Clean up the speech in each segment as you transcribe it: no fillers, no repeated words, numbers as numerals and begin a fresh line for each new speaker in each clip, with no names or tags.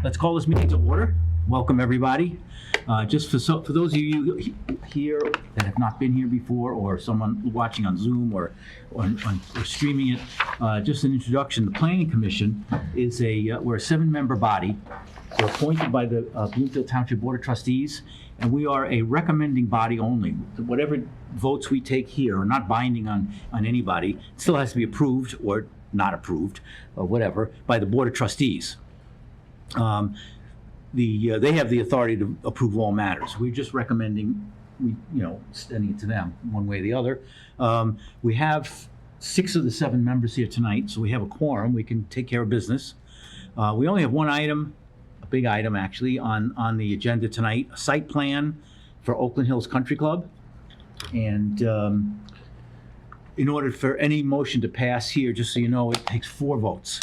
Let's call this meeting to order. Welcome, everybody. Just for those of you here that have not been here before, or someone watching on Zoom or streaming it, just an introduction. The Planning Commission is we're a 7-member body. We're appointed by the Bloomfield Township Board of Trustees, and we are a recommending body only. Whatever votes we take here are not binding on anybody. It still has to be approved or not approved, or whatever, by the Board of Trustees. They have the authority to approve all matters. We're just recommending, sending it to them one way or the other. We have 6 of the 7 members here tonight, so we have a quorum. We can take care of business. We only have one item, a big item actually, on the agenda tonight, a site plan for Oakland Hills Country Club. And in order for any motion to pass here, just so you know, it takes 4 votes.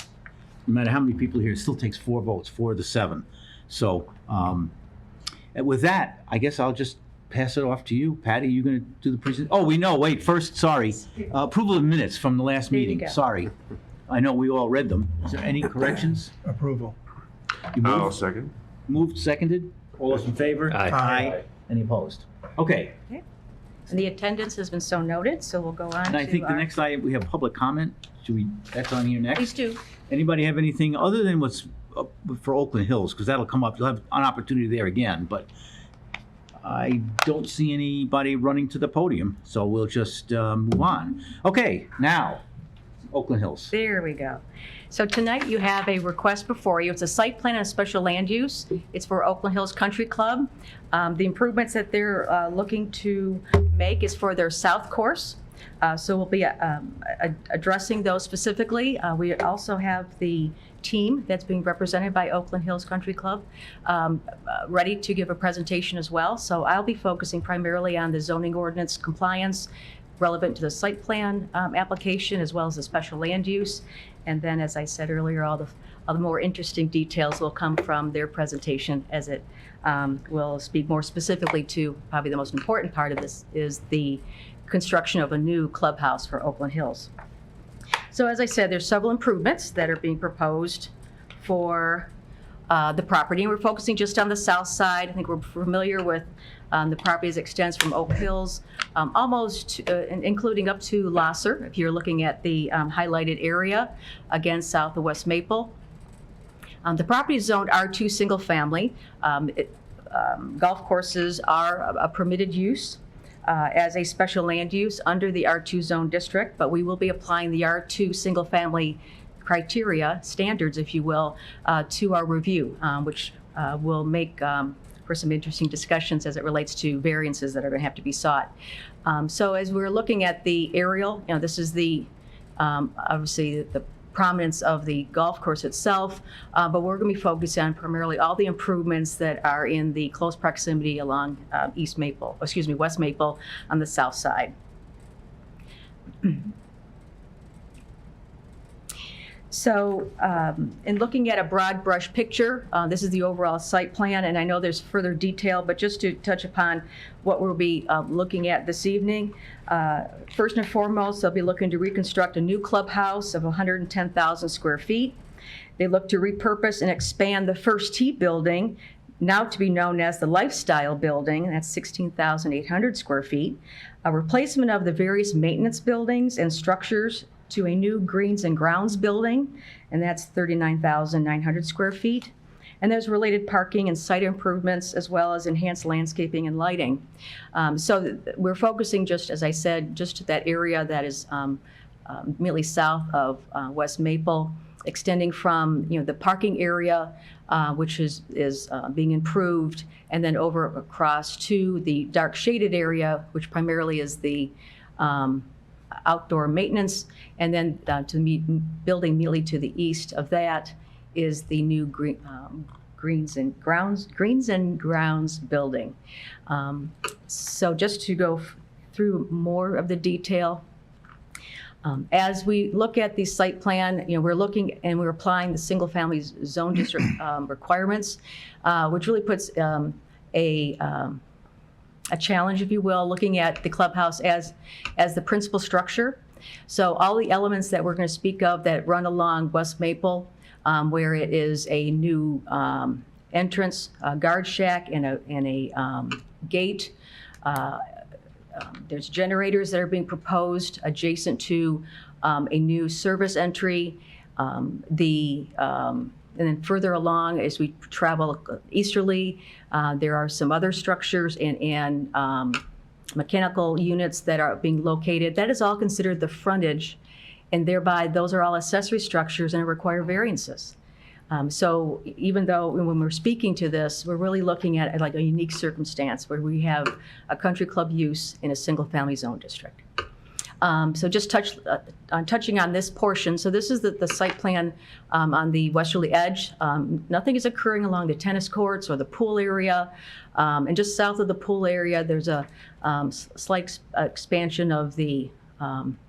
No matter how many people are here, it still takes 4 votes, 4 of the 7. So with that, I guess I'll just pass it off to you. Patty, you going to do the presentation? Oh, wait, first, sorry. Approval of minutes from the last meeting. Sorry. I know we all read them. Is there any corrections?
Approval.
You moved?
I'll second.
Moved, seconded? All those in favor?
Aye.
Any opposed? Okay.
And the attendance has been so noted, so we'll go on
And I think the next item, we have public comment. That's on here next?
Please do.
Anybody have anything other than what's for Oakland Hills? Because that'll come up. You'll have an opportunity there again. But I don't see anybody running to the podium, so we'll just move on. Okay, now, Oakland Hills.
There we go. So tonight you have a request before you. It's a site plan and a special land use. It's for Oakland Hills Country Club. The improvements that they're looking to make is for their south course. So we'll be addressing those specifically. We also have the team that's being represented by Oakland Hills Country Club ready to give a presentation as well. So I'll be focusing primarily on the zoning ordinance compliance relevant to the site plan application, as well as the special land use. And then, as I said earlier, all the more interesting details will come from their presentation, as it will speak more specifically to probably the most important part of this is the construction of a new clubhouse for Oakland Hills. So as I said, there's several improvements that are being proposed for the property. And we're focusing just on the south side. I think we're familiar with the property as it extends from Oak Hills, almost including up to Lasser, if you're looking at the highlighted area, again, south of West Maple. The property is zoned R2 single family. Golf courses are a permitted use as a special land use under the R2 zone district, but we will be applying the R2 single family criteria, standards, if you will, to our review, which will make for some interesting discussions as it relates to variances that are going to have to be sought. So as we're looking at the aerial, this is the obviously the prominence of the golf course itself, but we're going to be focusing on primarily all the improvements that are in the close proximity along West Maple on the south side. So in looking at a broad brush picture, this is the overall site plan, and I know there's further detail, but just to touch upon what we'll be looking at this evening. First and foremost, they'll be looking to reconstruct a new clubhouse of 110,000 square feet. They look to repurpose and expand the first tee building, now to be known as the Lifestyle Building, that's 16,800 square feet. A replacement of the various maintenance buildings and structures to a new greens and grounds building, and that's 39,900 square feet. And there's related parking and site improvements, as well as enhanced landscaping and lighting. So we're focusing, just as I said, just to that area that is immediately south of West Maple, extending from the parking area, which is being improved, and then over across to the dark shaded area, which primarily is the outdoor maintenance, and then to the building immediately to the east of that is the new greens and grounds building. So just to go through more of the detail, as we look at the site plan, we're looking and we're applying the single family zone district requirements, which really puts a challenge, if you will, looking at the clubhouse as the principal structure. So all the elements that we're going to speak of that run along West Maple where it is a new entrance, guard shack, and a gate. There's generators that are being proposed adjacent to a new service entry. And then further along, as we travel easterly, there are some other structures and mechanical units that are being located. That is all considered the frontage, and thereby those are all accessory structures and require variances. So even though when we're speaking to this, we're really looking at like a unique circumstance where we have a country club use in a single-family zone district. So just touching on this portion. So this is the site plan on the westerly edge. Nothing is occurring along the tennis courts or the pool area. And just south of the pool area, there's a slight expansion of the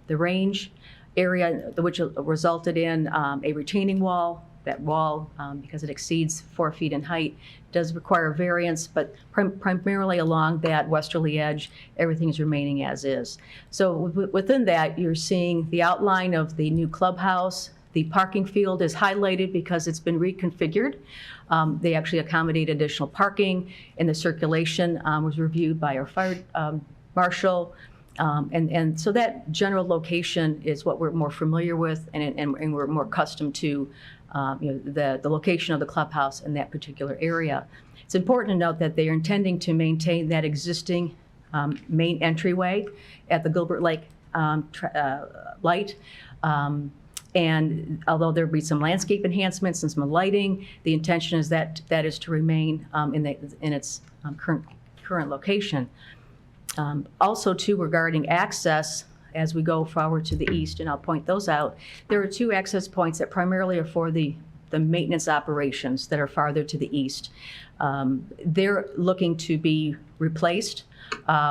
range area, which resulted in a retaining wall. That wall, because it exceeds 4 feet in height, does require variance, but primarily along that westerly edge, everything is remaining as is. So within that, you're seeing the outline of the new clubhouse. The parking field is highlighted because it's been reconfigured. They actually accommodate additional parking, and the circulation was reviewed by our fire marshal. And so that general location is what we're more familiar with, and we're more accustomed to the location of the clubhouse in that particular area. It's important to note that they are intending to maintain that existing main entryway at the Gilbert Lake light. And although there'll be some landscape enhancements and some lighting, the intention is that is to remain in its current location. Also, too, regarding access, as we go forward to the east, and I'll point those out, there are 2 access points that primarily are for the maintenance operations that are farther to the east. They're looking to be replaced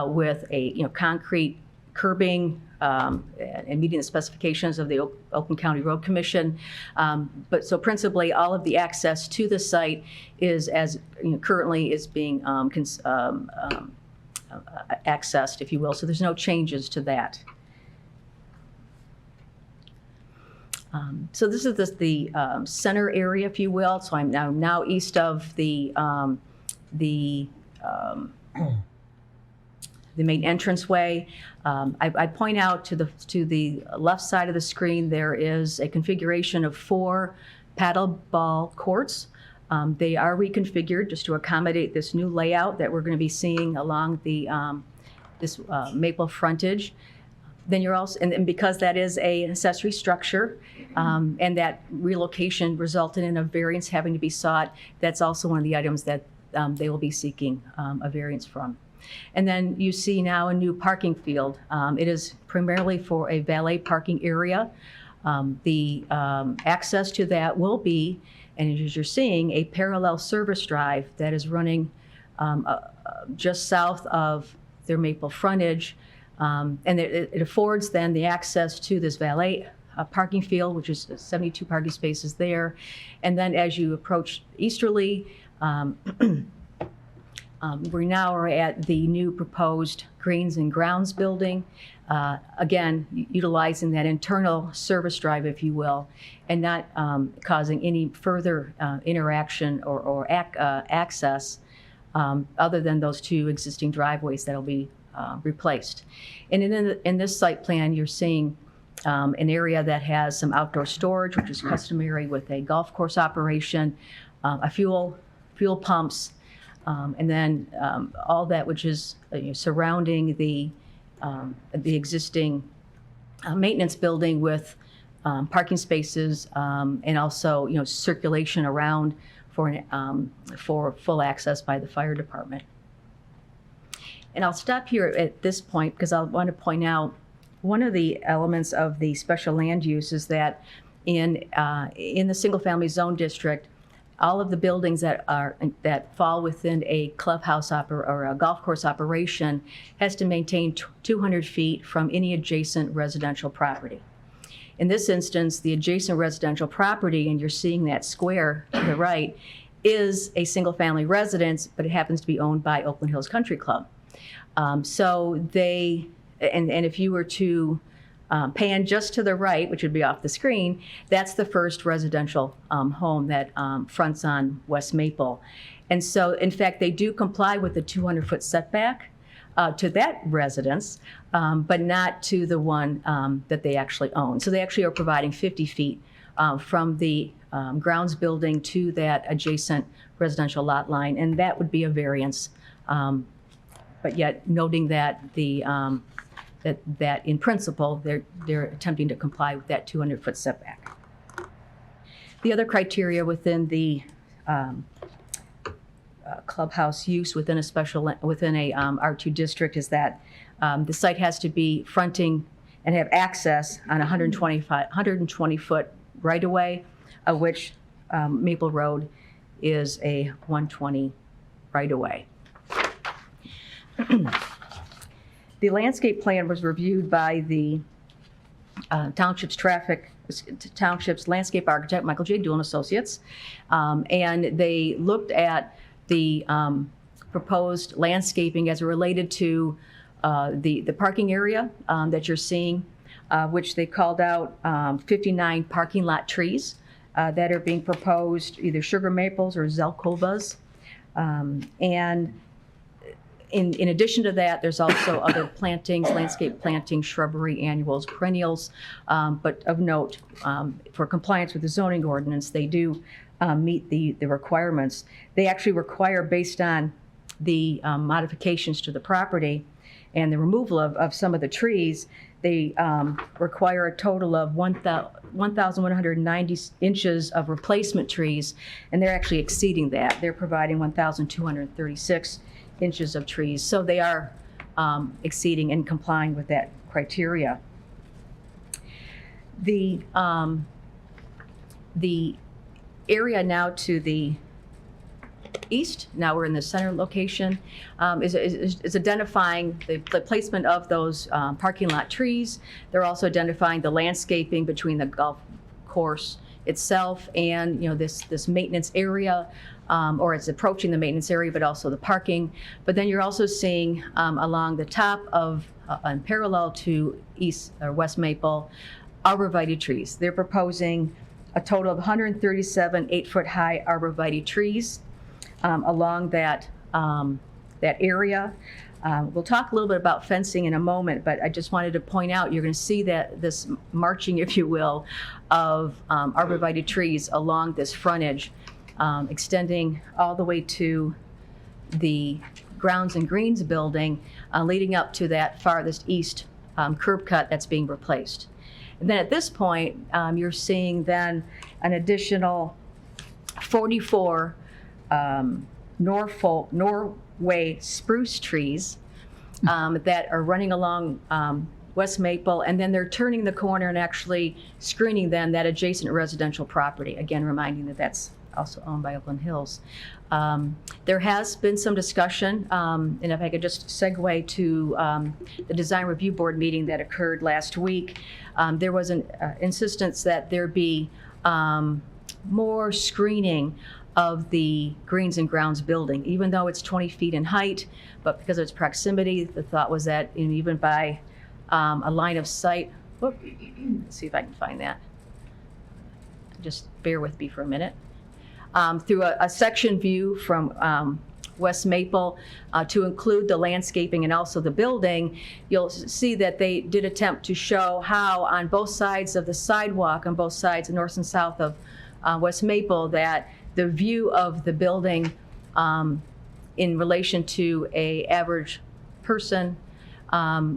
with a concrete curbing and meeting the specifications of the Oakland County Road Commission. But so principally, all of the access to the site is currently is being accessed, if you will. So there's no changes to that. So this is the center area, if you will. So I'm now east of the main entranceway. I point out to the left side of the screen there is a configuration of 4 paddle ball courts. They are reconfigured just to accommodate this new layout that we're going to be seeing along the this maple frontage. Then you're also, and because that is an accessory structure, and that relocation resulted in a variance having to be sought, that's also one of the items that they will be seeking a variance from. And then you see now a new parking field. It is primarily for a valet parking area. The access to that will be, and as you're seeing, a parallel service drive that is running just south of their maple frontage. And it affords then the access to this valet parking field, which is 72 parking spaces there. And then as you approach easterly, we now are at the new proposed Greens and Grounds building, again, utilizing that internal service drive, if you will, and not causing any further interaction or access other than those 2 existing driveways that will be replaced. And in this site plan, you're seeing an area that has some outdoor storage, which is customary with a golf course operation, a fuel pumps, and then all that which is surrounding the existing maintenance building with parking spaces and also circulation around for full access by the fire department. And I'll stop here at this point because I want to point out one of the elements of the special land use is that in the single-family zone district, all of the buildings that fall within a clubhouse or a golf course operation has to maintain 200 feet from any adjacent residential property. In this instance, the adjacent residential property, and you're seeing that square to the right, is a single-family residence, but it happens to be owned by Oakland Hills Country Club. So they, and if you were to pan just to the right, which would be off the screen, that's the first residential home that fronts on West Maple. And so, in fact, they do comply with the 200-foot setback to that residence, but not to the one that they actually own. So they actually are providing 50 feet from the grounds building to that adjacent residential lot line, and that would be a variance. But yet noting that that in principle, they're attempting to comply with that 200-foot setback. The other criteria within the clubhouse use within a R2 district is that the site has to be fronting and have access on 120-foot right-of-way, of which Maple Road is a 120 right-of-way. The landscape plan was reviewed by the Township's landscape architect, Michael J. Doolin Associates, and they looked at the proposed landscaping as it related to the parking area that you're seeing, which they called out 59 parking lot trees that are being proposed, either sugar maples or zelkovas. And in addition to that, there's also other plantings, landscape plantings, shrubbery, annuals, perennials. But of note, for compliance with the zoning ordinance, they do meet the requirements. They actually require, based on the modifications to the property and the removal of some of the trees, they require a total of 1,190 inches of replacement trees, and they're actually exceeding that. They're providing 1,236 inches of trees. So they are exceeding and complying with that criteria. The area now to the east, now we're in the center location, is identifying the placement of those parking lot trees. They're also identifying the landscaping between the golf course itself and this maintenance area, or it's approaching the maintenance area, but also the parking. But then you're also seeing along the top of, and parallel to East or West Maple, arborvitae trees. They're proposing a total of 137 8-foot-high arborvitae trees along that area. We'll talk a little bit about fencing in a moment, but I just wanted to point out, you're going to see that this marching, if you will, of arborvitae trees along this frontage, extending all the way to the Grounds and Greens building, leading up to that farthest east curb cut that's being replaced. And then at this point, you're seeing then an additional 44 Norway spruce trees that are running along West Maple, and then they're turning the corner and actually screening then that adjacent residential property. Again, reminding that that's also owned by Oakland Hills. There has been some discussion, and if I could just segue to the Design Review Board meeting that occurred last week, there was an insistence that there be more screening of the Greens and Grounds building, even though it's 20 feet in height, but because of its proximity, the thought was that even by a line of sight, let's see if I can find that. Just bear with me for a minute. Through a section view from West Maple to include the landscaping and also the building, you'll see that they did attempt to show how on both sides of the sidewalk, on both sides, north and south of West Maple, that the view of the building in relation to an average person,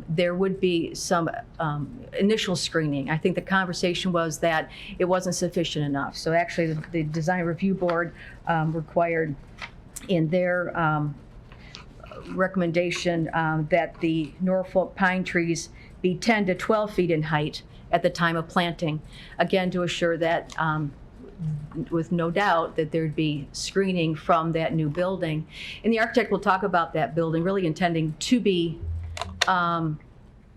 there would be some initial screening. I think the conversation was that it wasn't sufficient enough. So actually the Design Review Board required in their recommendation that the Norfolk pine trees be 10 to 12 feet in height at the time of planting, again to assure that with no doubt that there'd be screening from that new building. And the architect will talk about that building really intending to be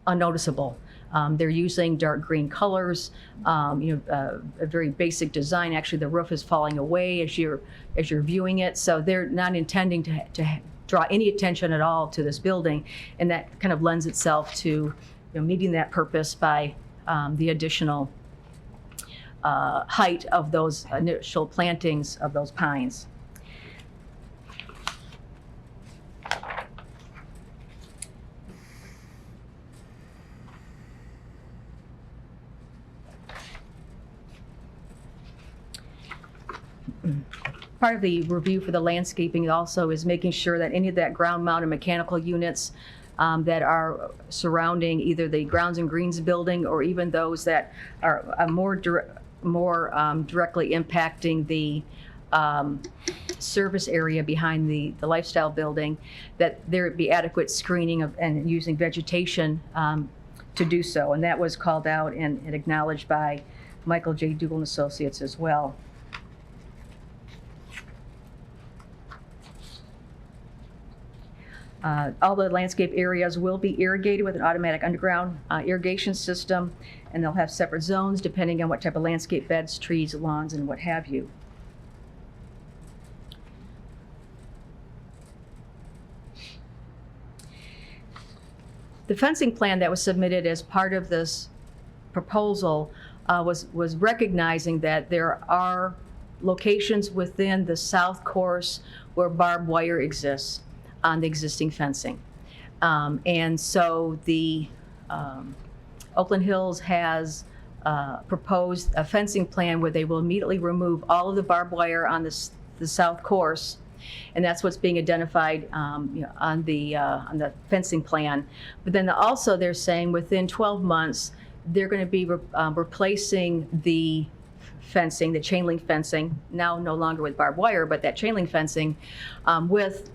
unnoticeable. They're using dark green colors, a very basic design. Actually, the roof is falling away as you're viewing it. So they're not intending to draw any attention at all to this building, and that kind of lends itself to meeting that purpose by the additional height of those initial plantings of those pines. Part of the review for the landscaping also is making sure that any of that ground-mounted mechanical units that are surrounding either the Grounds and Greens building or even those that are more directly impacting the service area behind the lifestyle building, that there be adequate screening of and using vegetation to do so. And that was called out and acknowledged by Michael J. Dougal and Associates as well. All the landscape areas will be irrigated with an automatic underground irrigation system, and they'll have separate zones depending on what type of landscape beds, trees, lawns, and what have you. The fencing plan that was submitted as part of this proposal was recognizing that there are locations within the south course where barbed wire exists on the existing fencing. And so the Oakland Hills has proposed a fencing plan where they will immediately remove all of the barbed wire on the south course, and that's what's being identified on the fencing plan. But then also they're saying within 12 months they're going to be replacing the fencing, the chain link fencing, now no longer with barbed wire, but that chain link fencing with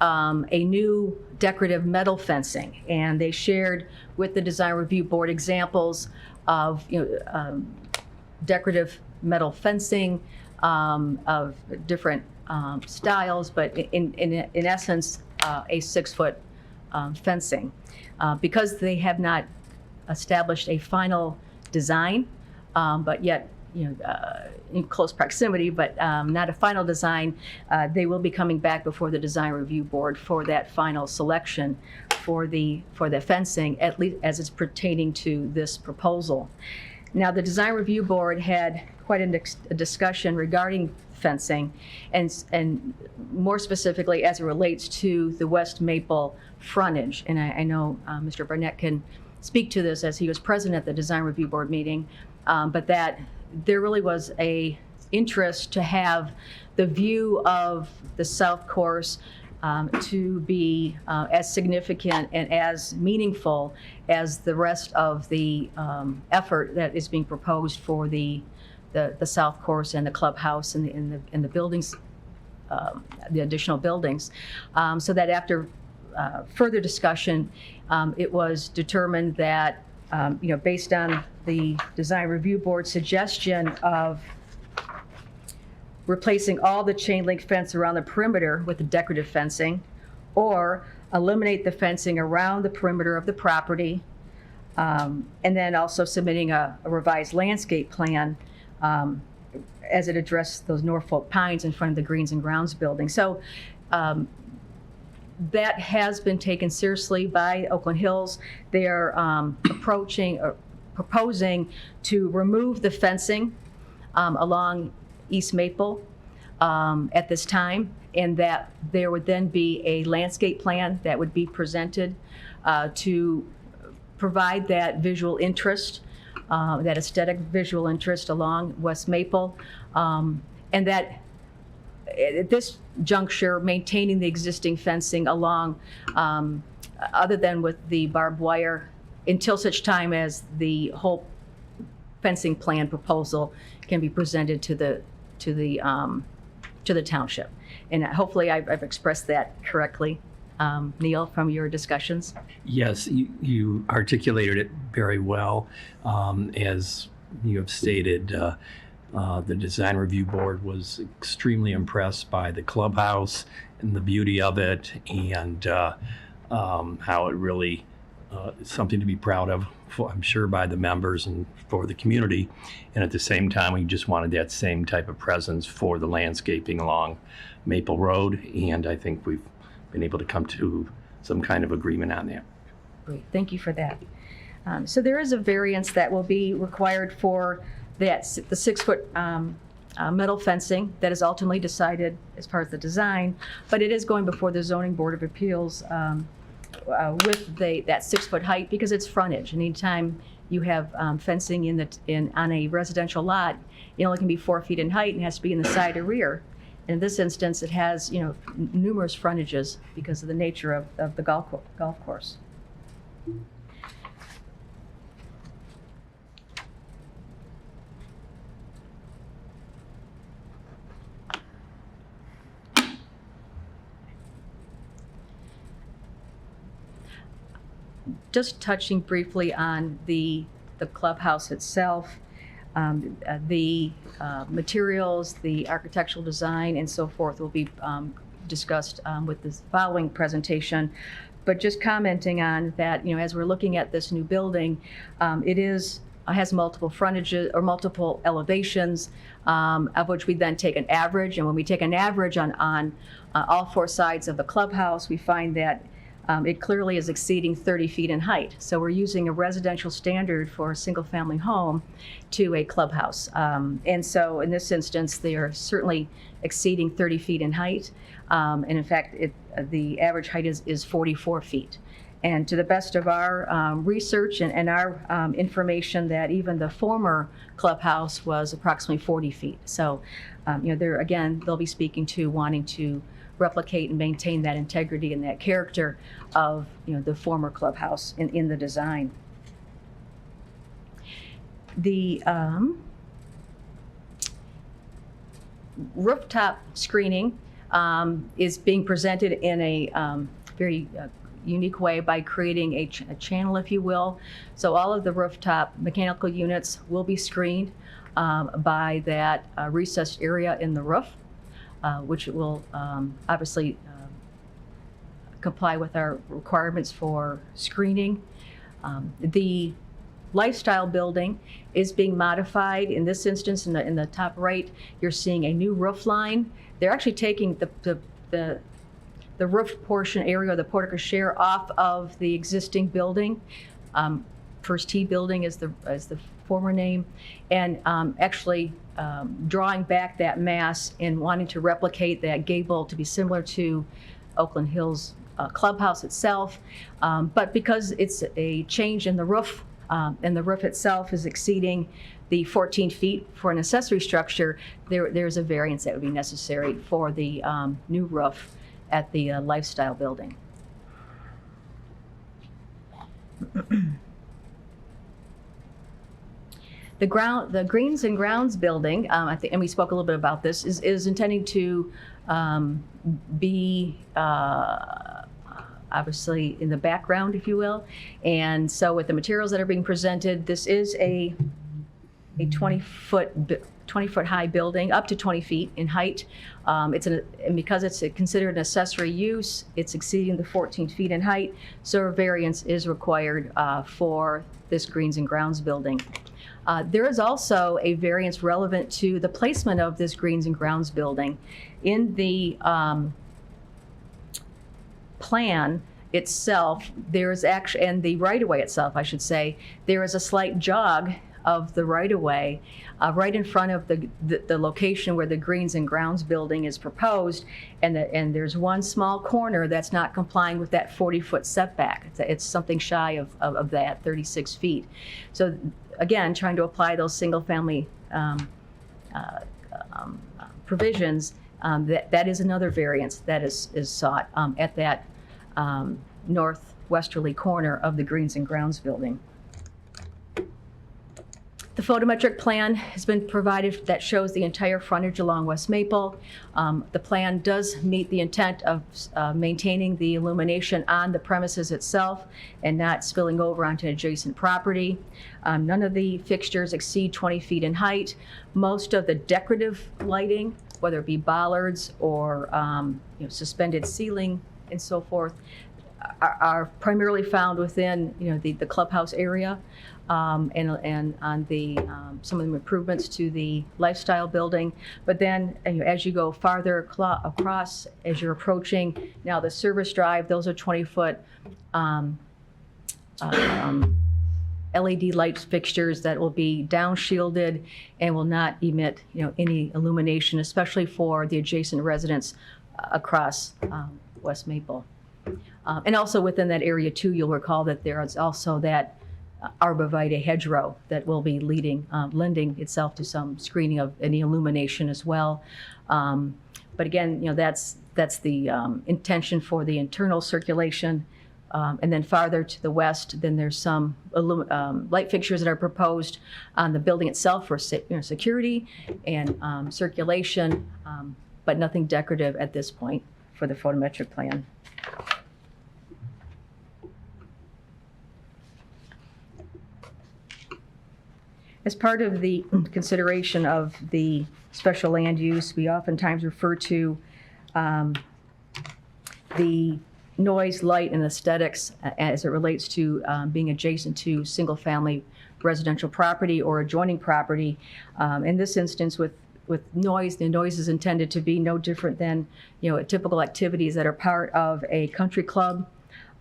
a new decorative metal fencing. And they shared with the Design Review Board examples of decorative metal fencing of different styles, but in essence, a 6-foot fencing. Because they have not established a final design, but yet in close proximity, but not a final design, they will be coming back before the Design Review Board for that final selection for the fencing, at least as it's pertaining to this proposal. Now, the Design Review Board had quite a discussion regarding fencing, and more specifically as it relates to the West Maple frontage. And I know Mr. Barnett can speak to this as he was present at the Design Review Board meeting, but that there really was a interest to have the view of the south course to be as significant and as meaningful as the rest of the effort that is being proposed for the south course and the clubhouse and the buildings, the additional buildings. So that after further discussion, it was determined that based on the Design Review Board suggestion of replacing all the chain link fence around the perimeter with the decorative fencing, or eliminate the fencing around the perimeter of the property, and then also submitting a revised landscape plan as it addressed those Norfolk pines in front of the Greens and Grounds building. So that has been taken seriously by Oakland Hills. They are proposing to remove the fencing along East Maple at this time, and that there would then be a landscape plan that would be presented to provide that visual interest, that aesthetic visual interest along West Maple, and that at this juncture, maintaining the existing fencing along, other than with the barbed wire, until such time as the whole fencing plan proposal can be presented to the township. And hopefully I've expressed that correctly. Neil, from your discussions?
Yes, you articulated it very well. As you have stated, the Design Review Board was extremely impressed by the clubhouse and the beauty of it, and how it really is something to be proud of, I'm sure, by the members and for the community. And at the same time, we just wanted that same type of presence for the landscaping along Maple Road, and I think we've been able to come to some kind of agreement on that.
Great, thank you for that. So there is a variance that will be required for the 6-foot metal fencing that is ultimately decided as part of the design, but it is going before the Zoning Board of Appeals with that 6-foot height because it's frontage. Anytime you have fencing on a residential lot, it only can be 4 feet in height and has to be in the side or rear. In this instance, it has, numerous frontages because of the nature of the golf course. Just touching briefly on the clubhouse itself, the materials, the architectural design, and so forth will be discussed with this following presentation. But just commenting on that, as we're looking at this new building, it has multiple frontages or multiple elevations, of which we then take an average. And when we take an average on all 4 sides of the clubhouse, we find that it clearly is exceeding 30 feet in height. So we're using a residential standard for a single-family home to a clubhouse. And so in this instance, they are certainly exceeding 30 feet in height. And in fact, the average height is 44 feet. And to the best of our research and our information, that even the former clubhouse was approximately 40 feet. So, they'll be speaking to wanting to replicate and maintain that integrity and that character of the former clubhouse in the design. The rooftop screening is being presented in a very unique way by creating a channel, if you will. So all of the rooftop mechanical units will be screened by that recessed area in the roof, which will obviously comply with our requirements for screening. The lifestyle building is being modified. In this instance, in the top right, you're seeing a new roof line. They're actually taking the roof portion area, or the portico share, off of the existing building. First T building is the former name, and actually drawing back that mass and wanting to replicate that gable to be similar to Oakland Hills clubhouse itself. But because it's a change in the roof, and the roof itself is exceeding the 14 feet for an accessory structure, there's a variance that would be necessary for the new roof at the lifestyle building. The Greens and Grounds building, I think, and we spoke a little bit about this, is intending to be obviously in the background, if you will. And so with the materials that are being presented, this is a 20-foot high building, up to 20 feet in height. And because it's considered an accessory use, it's exceeding the 14 feet in height. So a variance is required for this Greens and Grounds building. There is also a variance relevant to the placement of this Greens and Grounds building. In the plan itself, there is actually, and the right-of-way itself, I should say, there is a slight jog of the right-of-way right in front of the location where the Greens and Grounds building is proposed, and there's one small corner that's not complying with that 40-foot setback. It's something shy of that, 36 feet. So again, trying to apply those single-family provisions, that is another variance that is sought at that northwesterly corner of the Greens and Grounds building. The photometric plan has been provided that shows the entire frontage along West Maple. The plan does meet the intent of maintaining the illumination on the premises itself and not spilling over onto adjacent property. None of the fixtures exceed 20 feet in height. Most of the decorative lighting, whether it be bollards or suspended ceiling and so forth, are primarily found within the clubhouse area, and on the some of the improvements to the lifestyle building. But then as you go farther across, as you're approaching now the service drive, those are 20-foot LED light fixtures that will be down shielded and will not emit, any illumination, especially for the adjacent residents across West Maple. And also within that area too, you'll recall that there is also that arborvitae hedgerow that will be lending itself to some screening of any illumination as well. But again, that's the intention for the internal circulation. And then farther to the west, then there's some light fixtures that are proposed on the building itself for security and circulation, but nothing decorative at this point for the photometric plan. As part of the consideration of the special land use, we oftentimes refer to the noise, light, and aesthetics as it relates to being adjacent to single-family residential property or adjoining property. In this instance, with noise, the noise is intended to be no different than typical activities that are part of a country club.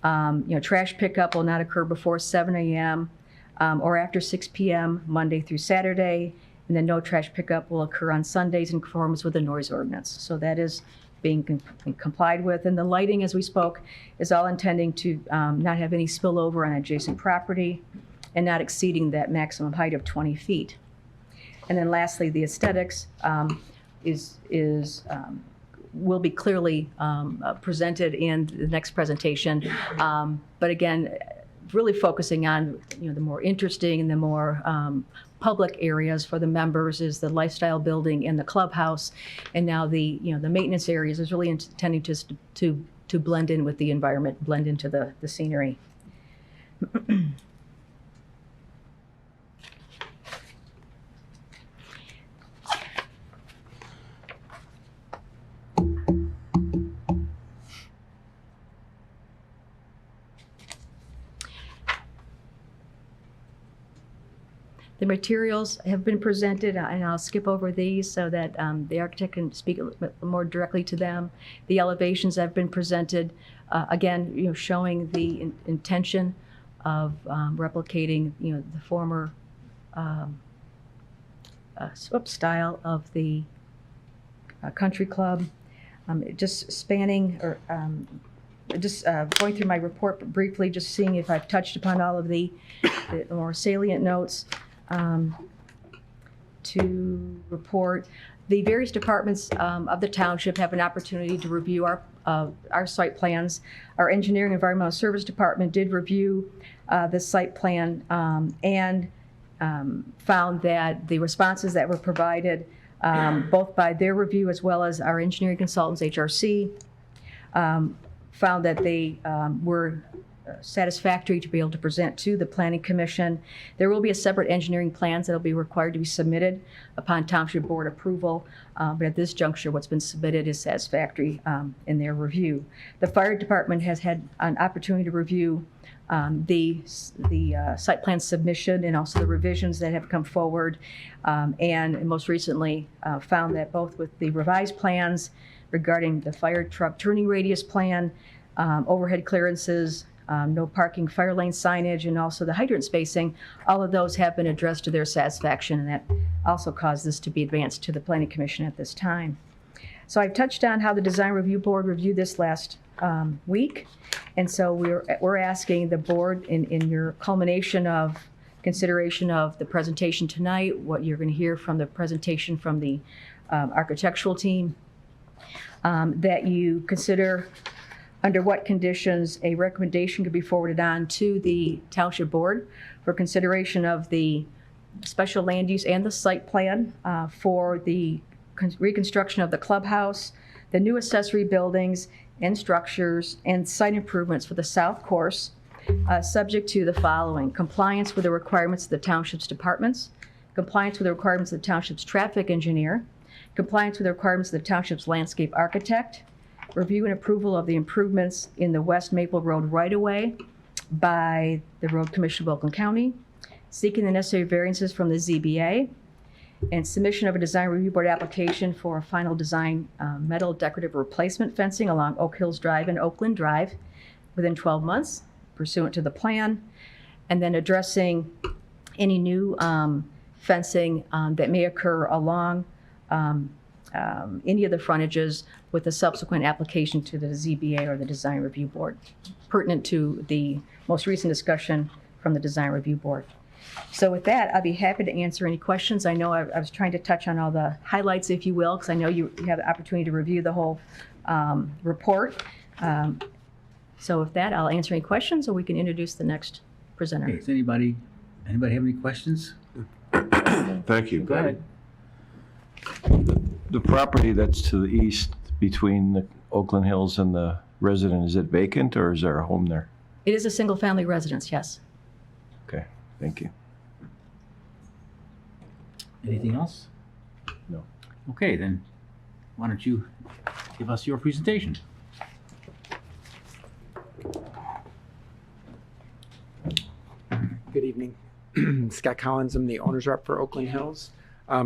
Trash pickup will not occur before 7 a.m. Or after 6 p.m. Monday through Saturday, and then no trash pickup will occur on Sundays in conformance with the noise ordinance. So that is being complied with. And the lighting, as we spoke, is all intending to not have any spillover on adjacent property and not exceeding that maximum height of 20 feet. And then lastly, the aesthetics will be clearly presented in the next presentation. But again, really focusing on the more interesting and the more public areas for the members is the lifestyle building and the clubhouse, and now the the maintenance areas is really intending to blend in with the environment, blend into the scenery. The materials have been presented, and I'll skip over these so that the architect can speak a little bit more directly to them. The elevations have been presented, again, showing the intention of replicating, the former style of the country club. Just spanning or just going through my report briefly, just seeing if I've touched upon all of the more salient notes. To report, the various departments of the township have an opportunity to review our site plans. Our engineering environmental service department did review the site plan and found that the responses that were provided, both by their review as well as our engineering consultants, HRC, found that they were satisfactory to be able to present to the Planning Commission. There will be a separate engineering plans that will be required to be submitted upon Township Board approval, but at this juncture, what's been submitted is satisfactory in their review. The Fire Department has had an opportunity to review the site plan submission and also the revisions that have come forward, and most recently found that both with the revised plans regarding the fire truck turning radius plan, overhead clearances, no parking, fire lane signage, and also the hydrant spacing, all of those have been addressed to their satisfaction, and that also caused this to be advanced to the Planning Commission at this time. So I've touched on how the Design Review Board reviewed this last week, and so we're asking the board in your culmination of consideration of the presentation tonight, what you're going to hear from the presentation from the architectural team, that you consider under what conditions a recommendation could be forwarded on to the Township Board for consideration of the special land use and the site plan for the reconstruction of the clubhouse, the new accessory buildings and structures, and site improvements for the south course, subject to the following: compliance with the requirements of the Township's departments, compliance with the requirements of the Township's traffic engineer, compliance with the requirements of the Township's landscape architect, review and approval of the improvements in the West Maple Road right-of-way by the Road Commission of Oakland County, seeking the necessary variances from the ZBA, and submission of a Design Review Board application for a final design metal decorative replacement fencing along Oak Hills Drive and Oakland Drive within 12 months pursuant to the plan. and then addressing any new fencing that may occur along any of the frontages with a subsequent application to the ZBA or the Design Review Board, pertinent to the most recent discussion from the Design Review Board. So with that, I'd be happy to answer any questions. I know I was trying to touch on all the highlights, if you will, because I know you have the opportunity to review the whole report. So with that, I'll answer any questions, or we can introduce the next presenter.
Okay, does anybody have any questions?
Thank you.
Go ahead.
The property that's to the east between the Oakland Hills and the resident, is it vacant or is there a home there?
It is a single-family residence, yes.
Okay, thank you.
Anything else?
No.
Okay, then why don't you give us your presentation?
Good evening. Scott Collins, I'm the owner's rep for Oakland Hills.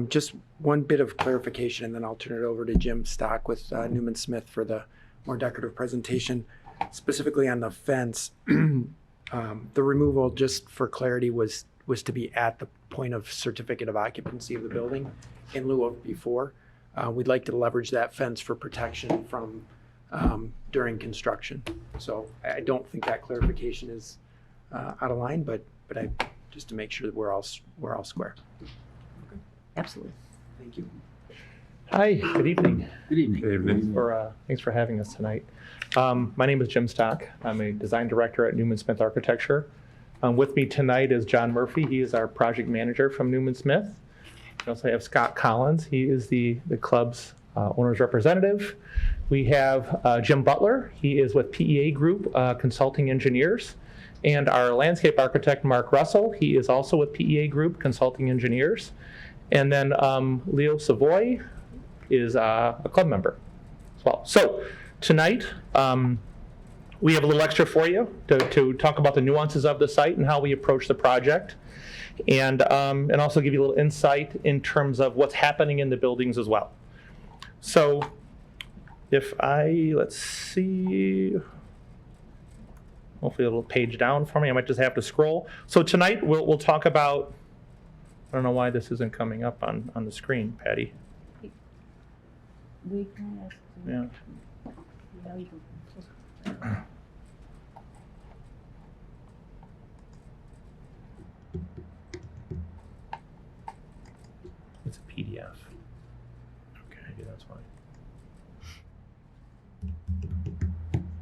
Just one bit of clarification, and then I'll turn it over to Jim Stock with Newman Smith for the more decorative presentation. Specifically on the fence, the removal, just for clarity, was to be at the point of certificate of occupancy of the building in lieu of before. We'd like to leverage that fence for protection from during construction. So I don't think that clarification is out of line, but I just to make sure that we're all square.
Absolutely.
Thank you.
Hi, good evening.
Good evening.
Thanks for having us tonight. My name is Jim Stock. I'm a design director at Newman Smith Architecture. With me tonight is John Murphy. He is our project manager from Newman Smith. We also have Scott Collins. He is the club's owner's representative. We have Jim Butler. He is with PEA Group Consulting Engineers. And our landscape architect, Mark Russell. He is also with PEA Group Consulting Engineers. And then Leo Savoy is a club member as well. So tonight, we have a little extra for you to talk about the nuances of the site and how we approach the project, and also give you a little insight in terms of what's happening in the buildings as well. So let's see, hopefully it'll page down for me. I might just have to scroll. So tonight we'll talk about, I don't know why this isn't coming up on the screen, Patty. Yeah. It's a PDF. Okay, maybe that's why.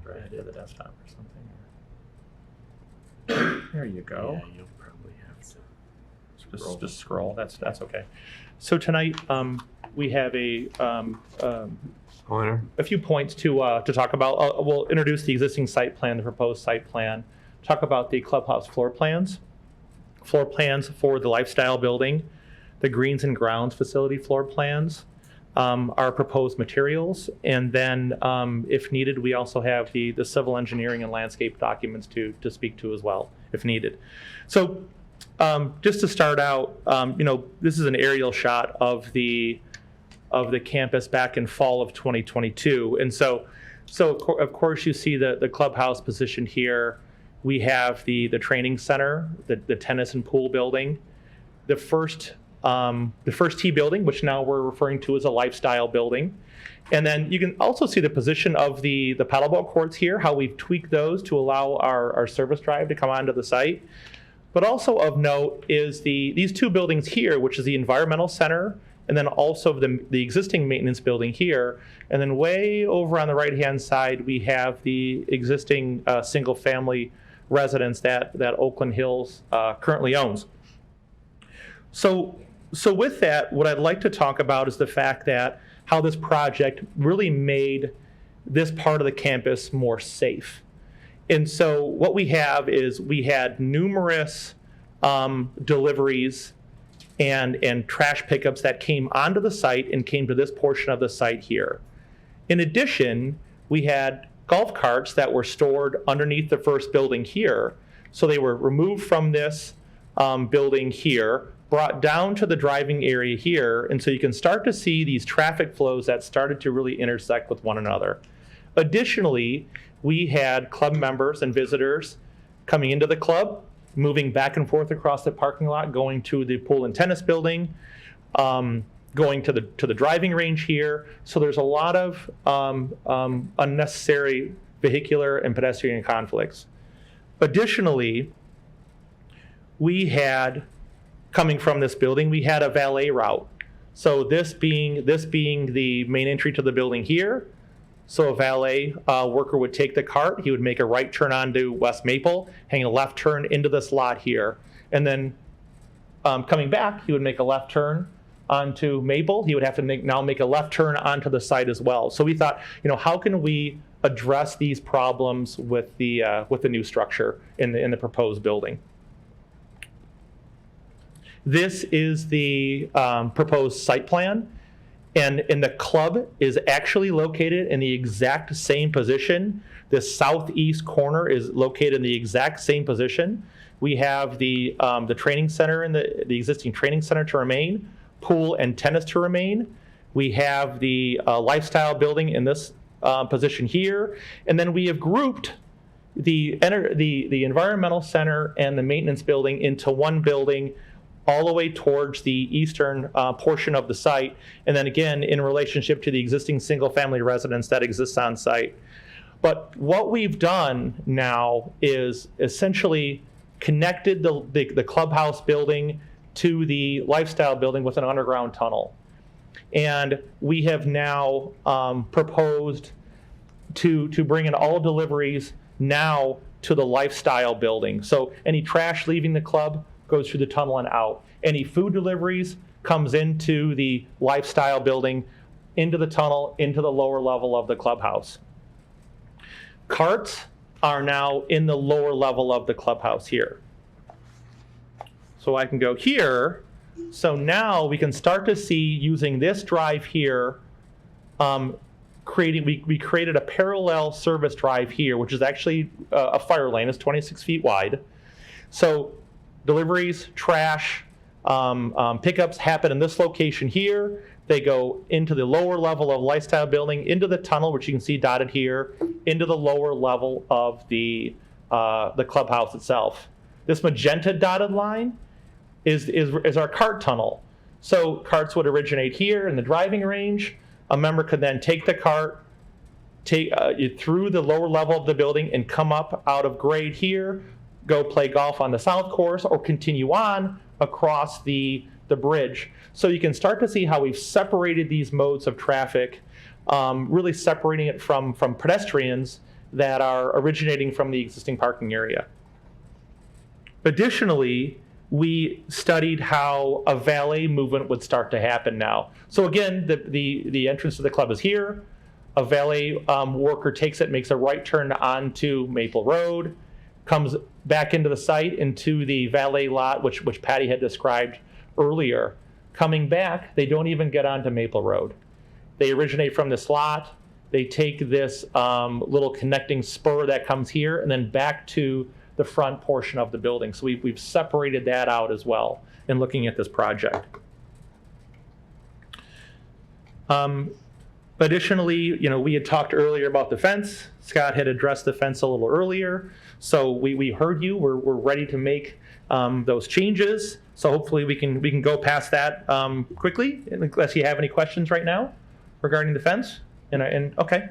Try it to the desktop or something. There you go.
Yeah, you'll probably have to.
Just scroll. That's okay. So tonight we have a few points to talk about. We'll introduce the existing site plan, the proposed site plan. Talk about the clubhouse floor plans for the lifestyle building, the greens and grounds facility floor plans, our proposed materials, and then if needed, we also have the civil engineering and landscape documents to speak to as well, if needed. So. Just to start out, this is an aerial shot of the campus back in fall of 2022, and so of course you see the clubhouse positioned here. We have the training center, the tennis and pool building, the first T building, which now we're referring to as a lifestyle building, and then you can also see the position of the paddleball courts here, how we've tweaked those to allow our service drive to come onto the site. But also of note is these two buildings here, which is the environmental center, and then also the existing maintenance building here. And then way over on the right-hand side, we have the existing single-family residence that Oakland Hills currently owns. So with that, what I'd like to talk about is the fact that how this project really made this part of the campus more safe. And so what we have is we had numerous deliveries and trash pickups that came onto the site and came to this portion of the site here. In addition, we had golf carts that were stored underneath the first building here. So they were removed from this building here, brought down to the driving area here. And so you can start to see these traffic flows that started to really intersect with one another. Additionally, we had club members and visitors coming into the club moving back and forth across the parking lot, going to the pool and tennis building, going to the driving range here. So there's a lot of unnecessary vehicular and pedestrian conflicts. Additionally, we had, coming from this building, we had a valet route. So this being the main entry to the building here. So a valet worker would take the cart, he would make a right turn onto West Maple, hang a left turn into this lot here, and then coming back, he would make a left turn onto Maple. He would have to now make a left turn onto the site as well. So we thought, how can we address these problems with the new structure in the proposed building? This is the proposed site plan, and the club is actually located in the exact same position. This southeast corner is located in the exact same position. We have the training center and the existing training center to remain, pool and tennis to remain. We have the lifestyle building in this position here, and then we have grouped the environmental center and the maintenance building into one building, all the way towards the eastern portion of the site, and then again in relationship to the existing single-family residence that exists on site. But what we've done now is essentially connected the clubhouse building to the lifestyle building with an underground tunnel. And we have now proposed to bring in all deliveries now to the lifestyle building. So any trash leaving the club goes through the tunnel and out. Any food deliveries comes into the lifestyle building, into the tunnel, into the lower level of the clubhouse. Carts are now in the lower level of the clubhouse here. So I can go here. So now we can start to see, using this drive here, we created a parallel service drive here, which is actually a fire lane. It's 26 feet wide. So deliveries, trash, pickups happen in this location here. They go into the lower level of lifestyle building, into the tunnel, which you can see dotted here, into the lower level of the clubhouse itself. This magenta dotted line is our cart tunnel. So carts would originate here in the driving range. A member could then take the cart, through the lower level of the building and come up out of grade here, go play golf on the south course, or continue on across the bridge. So you can start to see how we've separated these modes of traffic, really separating it from pedestrians that are originating from the existing parking area. Additionally, we studied how a valet movement would start to happen now. So again, the entrance to the club is here. A valet worker takes it, makes a right turn onto Maple Road, comes back into the site, into the valet lot, which Patty had described earlier. Coming back, they don't even get onto Maple Road. They originate from this lot. They take this little connecting spur that comes here and then back to the front portion of the building. So we've separated that out as well in looking at this project. Additionally, we had talked earlier about the fence. Scott had addressed the fence a little earlier. So we heard you. We're ready to make those changes. So hopefully we can go past that quickly, unless you have any questions right now regarding the fence. And okay.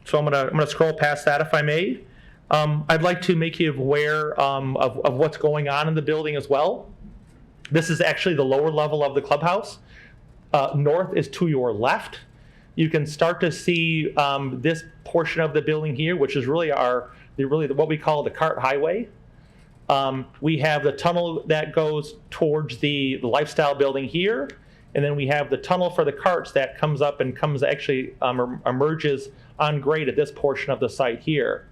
So I'm gonna scroll past that if I may. I'd like to make you aware of what's going on in the building as well. This is actually the lower level of the clubhouse. North is to your left. You can start to see this portion of the building here, which is really what we call the cart highway. We have the tunnel that goes towards the lifestyle building here, and then we have the tunnel for the carts that comes up and emerges on grade at this portion of the site here.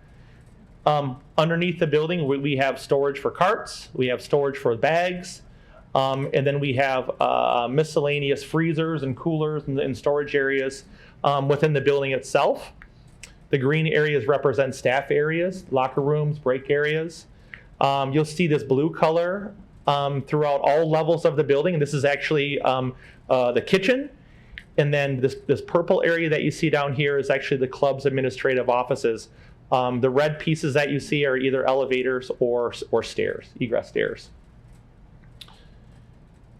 Underneath the building, we have storage for carts, we have storage for bags, and then we have miscellaneous freezers and coolers and storage areas within the building itself. The green areas represent staff areas, locker rooms, break areas. You'll see this blue color throughout all levels of the building. And this is actually the kitchen. And then this purple area that you see down here is actually the club's administrative offices. The red pieces that you see are either elevators or stairs, egress stairs.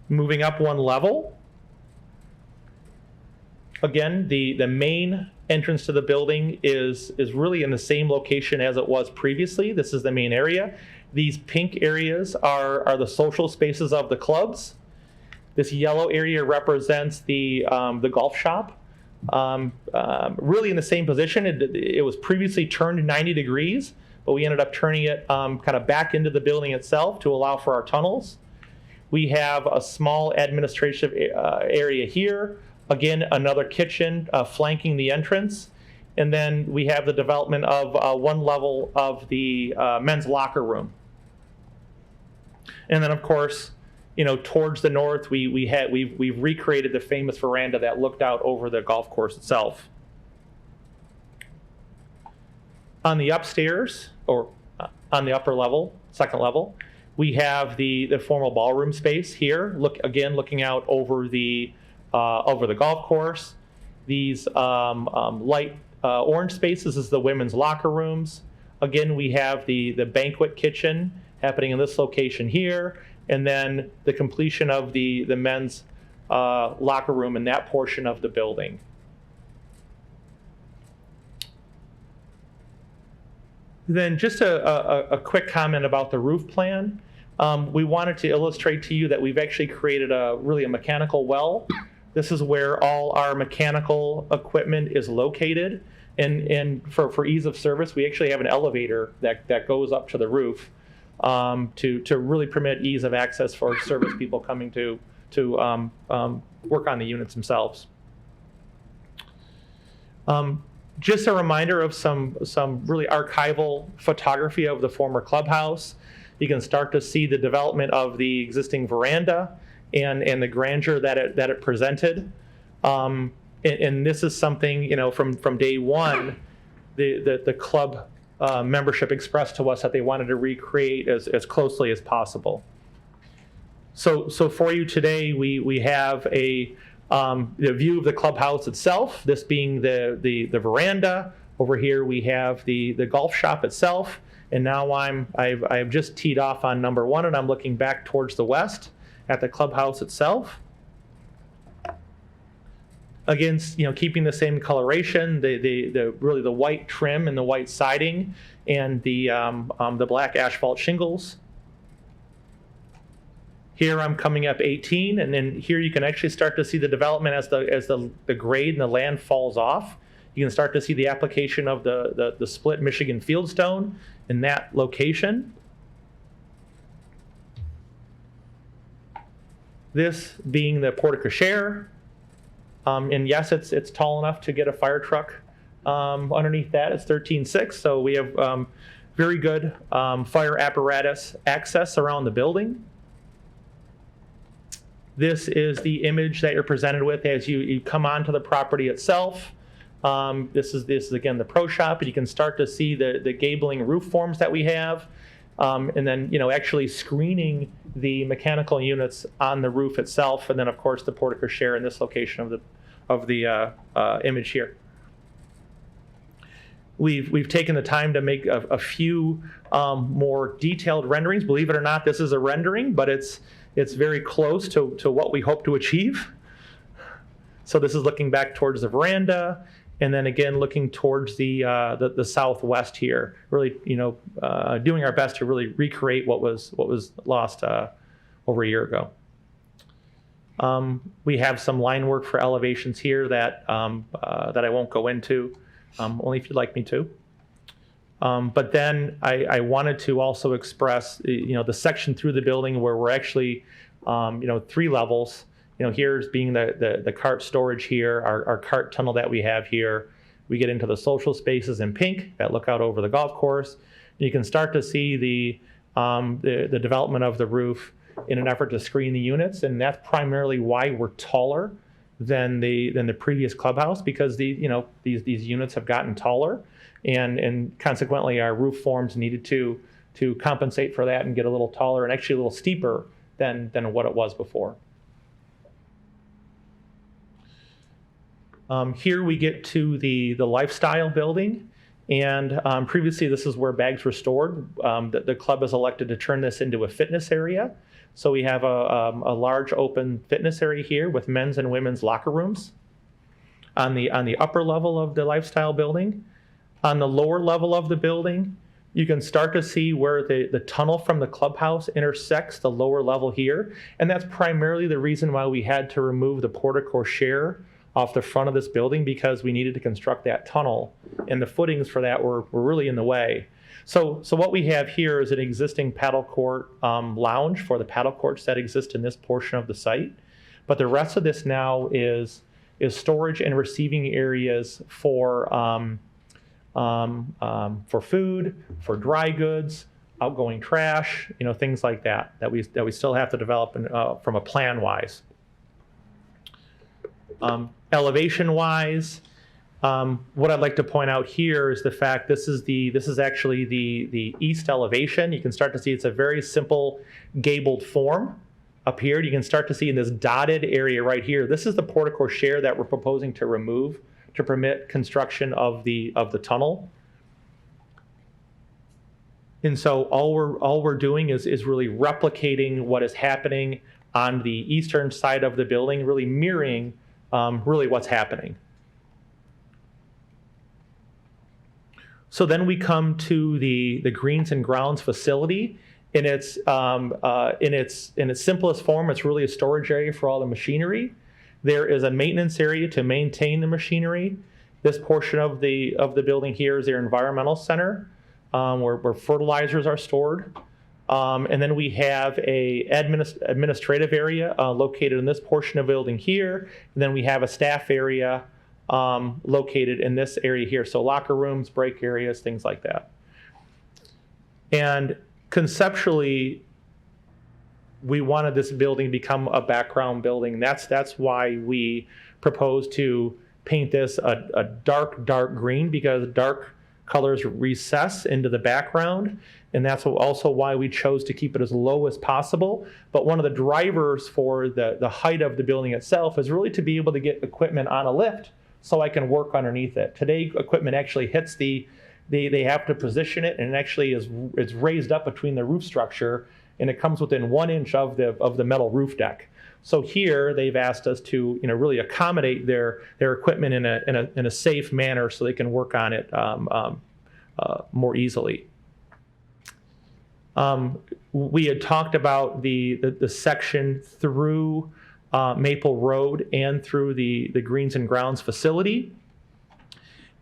Moving up one level, again, the main entrance to the building is really in the same location as it was previously. This is the main area. These pink areas are the social spaces of the clubs. This yellow area represents the golf shop. Really in the same position. It was previously turned 90 degrees, but we ended up turning it kind of back into the building itself to allow for our tunnels. We have a small administrative area here. Again, another kitchen flanking the entrance. And then we have the development of one level of the men's locker room. And then, of course, towards the north, we've recreated the famous veranda that looked out over the golf course itself. On the upstairs, or on the upper level, second level, we have the formal ballroom space here. Looking out over the golf course. These light orange spaces is the women's locker rooms. Again, we have the banquet kitchen happening in this location here, and then the completion of the men's locker room in that portion of the building. Then just a quick comment about the roof plan. We wanted to illustrate to you that we've actually created a mechanical well. This is where all our mechanical equipment is located. And for ease of service, we actually have an elevator that goes up to the roof to really permit ease of access for service people coming to work on the units themselves. Just a reminder of some really archival photography of the former clubhouse. You can start to see the development of the existing veranda and the grandeur that it presented. And this is something, from day one, the club membership expressed to us that they wanted to recreate as closely as possible. So for you today, we have the view of the clubhouse itself, this being the veranda. Over here we have the golf shop itself. And now I've just teed off on number one, and I'm looking back towards the west at the clubhouse itself. Again, keeping the same coloration, the white trim and the white siding, and the black asphalt shingles. Here I'm coming up 18, and then here you can actually start to see the development as the grade and the land falls off. You can start to see the application of the split Michigan fieldstone in that location. This being the porte cochere. And yes, it's tall enough to get a fire truck underneath that. It's 13.6, so we have very good fire apparatus access around the building. This is the image that you're presented with as you come onto the property itself. This is again the pro shop, and you can start to see the gabling roof forms that we have, and then actually screening the mechanical units on the roof itself, and then of course the porte cochere in this location of the image here. We've taken the time to make a few more detailed renderings. Believe it or not, this is a rendering, but it's very close to what we hope to achieve. So this is looking back towards the veranda, and then again looking towards the southwest here. Really, doing our best to really recreate what was lost over a year ago. We have some line work for elevations here that I won't go into, only if you'd like me to. But then I wanted to also express, the section through the building where we're actually, 3 levels. Here's being the cart storage here, our cart tunnel that we have here. We get into the social spaces in pink that look out over the golf course. You can start to see the development of the roof in an effort to screen the units, and that's primarily why we're taller than the previous clubhouse, because these units have gotten taller, and consequently our roof forms needed to compensate for that and get a little taller and actually a little steeper than what it was before. Here we get to the lifestyle building, And previously, this is where bags were stored. The club has elected to turn this into a fitness area. So we have a large open fitness area here with men's and women's locker rooms on the upper level of the lifestyle building. On the lower level of the building, you can start to see where the tunnel from the clubhouse intersects the lower level here. And that's primarily the reason why we had to remove the porte cochere off the front of this building, because we needed to construct that tunnel, and the footings for that were really in the way. So what we have here is an existing paddle court lounge for the paddle courts that exist in this portion of the site. But the rest of this now is storage and receiving areas for food, for dry goods, outgoing trash, things like that we still have to develop from a plan wise. Elevation wise, what I'd like to point out here is the fact this is actually the east elevation. You can start to see it's a very simple gabled form up here. You can start to see in this dotted area right here, this is the porte cochere that we're proposing to remove to permit construction of the tunnel. And so all we're doing is really replicating what is happening on the eastern side of the building, really mirroring really what's happening. So then we come to the greens and grounds facility. In its simplest form, it's really a storage area for all the machinery. There is a maintenance area to maintain the machinery. This portion of the building here is their environmental center, where fertilizers are stored. And then we have a administrative area located in this portion of the building here. And then we have a staff area located in this area here. So locker rooms, break areas, things like that. And conceptually, we wanted this building to become a background building. That's why we proposed to paint this a dark green, because dark colors recess into the background. And that's also why we chose to keep it as low as possible. But one of the drivers for the height of the building itself is really to be able to get equipment on a lift so I can work underneath it. Today, equipment actually hits they have to position it, and it actually is raised up between the roof structure, and it comes within 1 inch of the metal roof deck. So here they've asked us to really accommodate their equipment in a safe manner so they can work on it more easily. We had talked about the section through Maple Road and through the Greens and Grounds facility.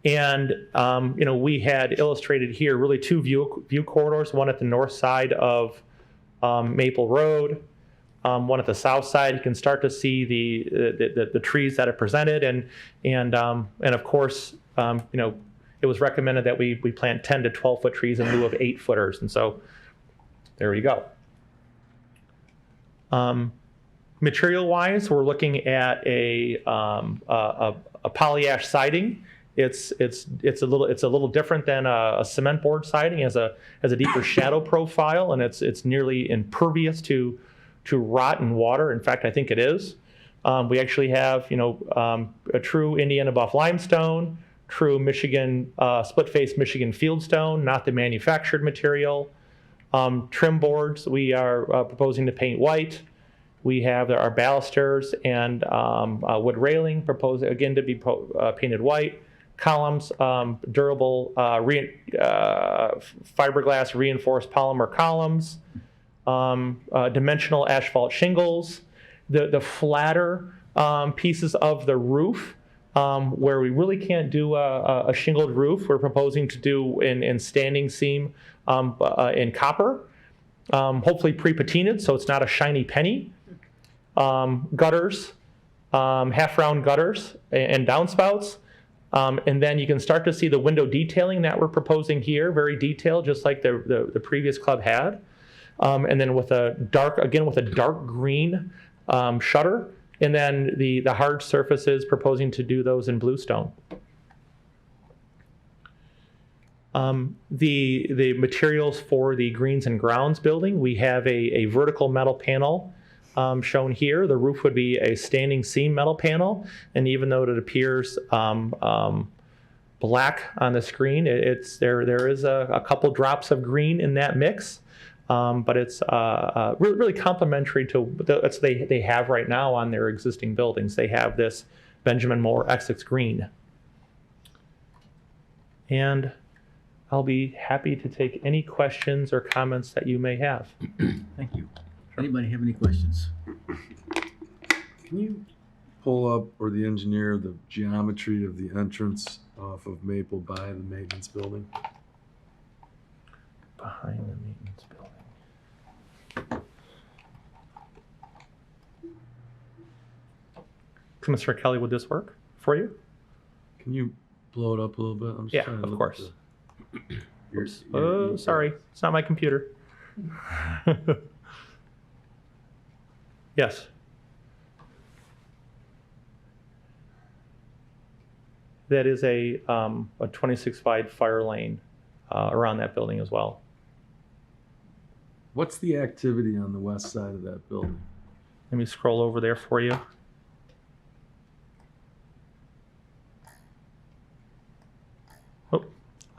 And we had illustrated here really two view corridors, one at the north side of Maple Road, one at the south side. You can start to see the trees that are presented, and of course, it was recommended that we plant 10 to 12 foot trees in lieu of 8-footers, and so there we go. Material-wise, we're looking at a polyash siding. It's a little different than a cement board siding. It has a deeper shadow profile, and it's nearly impervious to rot and water. In fact, I think it is. We actually have a true Indiana buff limestone, true Michigan split face Michigan fieldstone, not the manufactured material. Trim boards we are proposing to paint white. We have our balusters and wood railing proposed again to be painted white. Columns, durable fiberglass reinforced polymer columns, dimensional asphalt shingles. The flatter pieces of the roof, where we really can't do a shingled roof, we're proposing to do in standing seam in copper, hopefully pre-patinaed so it's not a shiny penny. Gutters, half-round gutters and downspouts. And then you can start to see the window detailing that we're proposing here, very detailed, just like the previous club had. And then with a dark green shutter. And then the hard surfaces, proposing to do those in bluestone. The materials for the Greens and Grounds building, we have a vertical metal panel shown here. The roof would be a standing seam metal panel, and even though it appears black on the screen. There is a couple drops of green in that mix, but it's really complementary to that's they have right now on their existing buildings. They have this Benjamin Moore Essex green. And I'll be happy to take any questions or comments that you may have.
Thank you. Anybody have any questions?
Can you pull up, or the engineer, the geometry of the entrance off of Maple by the maintenance building?
Behind the maintenance building. Mr. Kelly, would this work for you?
Can you blow it up a little bit? I'm just
Yeah,
trying to
of
look
course.
at your
Oh, sorry. It's not my computer. Yes. That is a 26 wide fire lane around that building as well.
What's the activity on the west side of that building?
Let me scroll over there for you.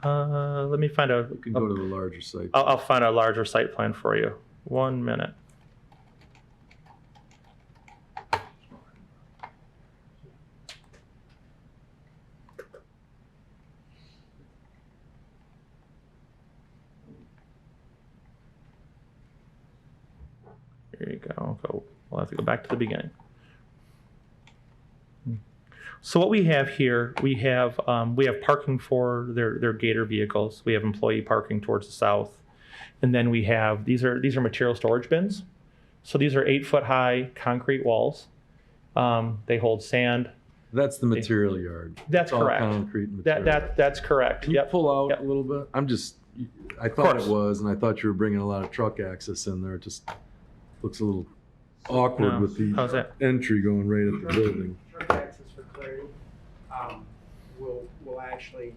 Oh, let me find a.
You can go to the larger site.
I'll find a larger site plan for you. 1 minute. There you go. We'll have to go back to the beginning. So what we have here, we have parking for their Gator vehicles. We have employee parking towards the south, and then we have these are material storage bins. So these are 8-foot high concrete walls. They hold sand.
That's the material yard.
That's
It's all
correct.
concrete material.
That's correct.
Can you
Yep.
pull out
Yep.
a little bit? I thought
course.
it was, and I thought you were bringing a lot of truck access in there. It just looks a little awkward
No.
with the
How's that?
entry going right at the building.
Truck access for clarity will actually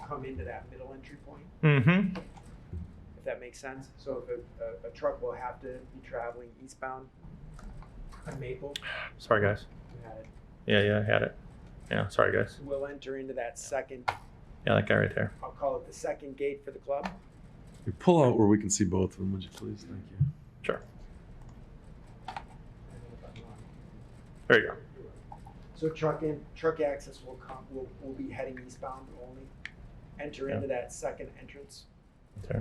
come into that middle entry point,
Mm-hmm.
if that makes sense. So if a truck will have to be traveling eastbound on Maple,
Sorry, guys.
you had it,
Yeah, I had it. Yeah, sorry, guys.
will enter into that second,
Yeah, that guy right there.
I'll call it the second gate for the club.
You pull out where we can see both of them, would you please? Thank you.
Sure. There you go.
So truck access will be heading eastbound only, enter into that second entrance,
Okay.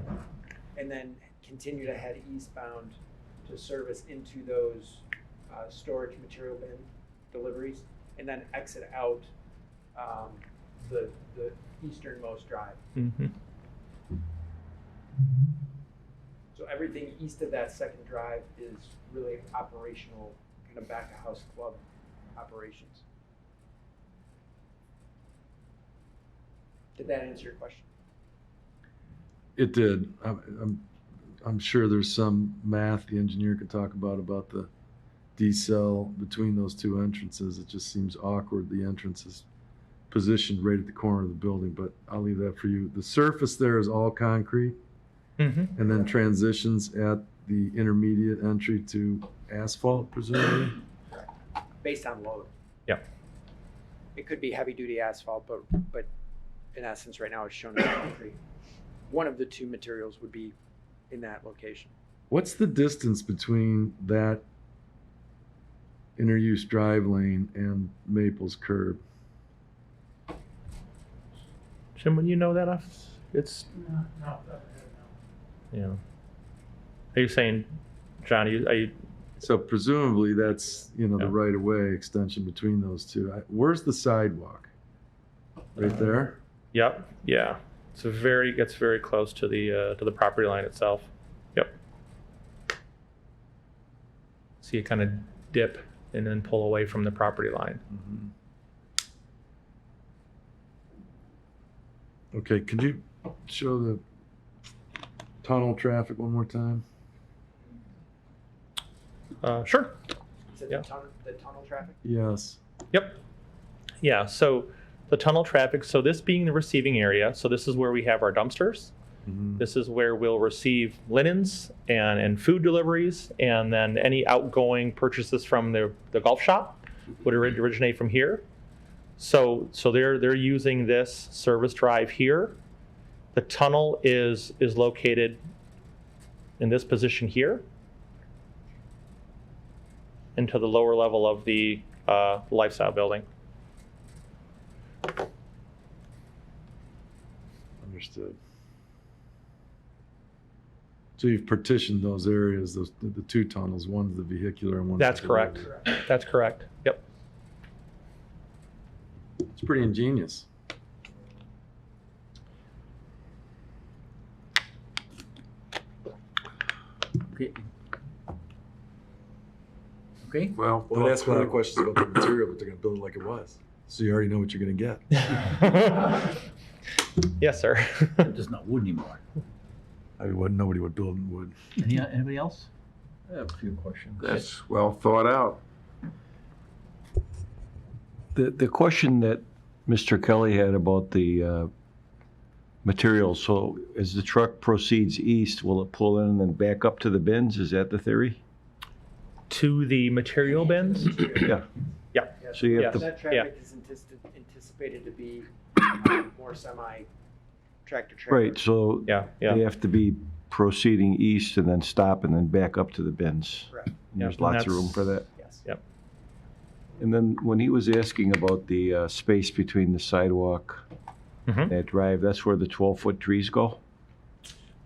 and then continue to head eastbound to service into those storage material bin deliveries, and then exit out the easternmost drive.
Mm-hmm.
So everything east of that second drive is really operational, kind of back of house club operations. Did that answer your question?
It did. I'm sure there's some math the engineer could talk about the decel between those two entrances. It just seems awkward. The entrance is positioned right at the corner of the building, but I'll leave that for you. The surface there is all concrete
Mm-hmm.
and then transitions at the intermediate entry to asphalt, presumably.
Based on load.
Yeah.
It could be heavy duty asphalt, but in essence, right now it's shown as concrete. One of the two materials would be in that location.
What's the distance between that inter-use drive lane and Maple's curb?
Jim, when you know that off, it's. Yeah. Are you saying, John? Are you?
So presumably that's, the
Yeah.
right-of-way extension between those two. Where's the sidewalk? Right there?
Yep. Yeah. Gets very close to the property line itself. Yep. So you kind of dip and then pull away from the property line.
Okay, could you show the tunnel traffic one more time?
Sure.
Is it
Yeah.
the tunnel traffic?
Yes.
Yep. Yeah, so the tunnel traffic, so this being the receiving area, so this is where we have our dumpsters.
Mhm.
This is where we'll receive linens and food deliveries, and then any outgoing purchases from the golf shop would originate from here. So they're using this service drive here. The tunnel is located in this position here, into the lower level of the lifestyle building.
Understood. So you've partitioned those areas, the two tunnels, one's the vehicular and one's.
That's
the
correct.
delivery.
That's correct. Yep.
It's pretty ingenious.
Okay. Okay,
Well, don't ask a lot of questions about the material, but they're gonna build it like it was. So you already know what you're gonna get.
Yes, sir.
there's not wood anymore.
I mean, nobody would build in wood.
Anybody else?
I have a few questions.
That's well thought out. The question that Mr. Kelly had about the materials, so as the truck proceeds east, will it pull in and then back up to the bins? Is that the theory?
To the material bins?
Yeah.
Yeah.
So you have
Yes.
to,
That traffic is anticipated to be more semi-tractor trailer.
right, so
Yeah,
they
yeah.
have to be proceeding east and then stop and then back up to the bins.
Correct.
And
Yeah,
there's
and
lots of room
that's-
for that.
Yes.
Yep.
And then when he was asking about the space between the sidewalk,
Mhm.
that drive, that's where the 12-foot trees go?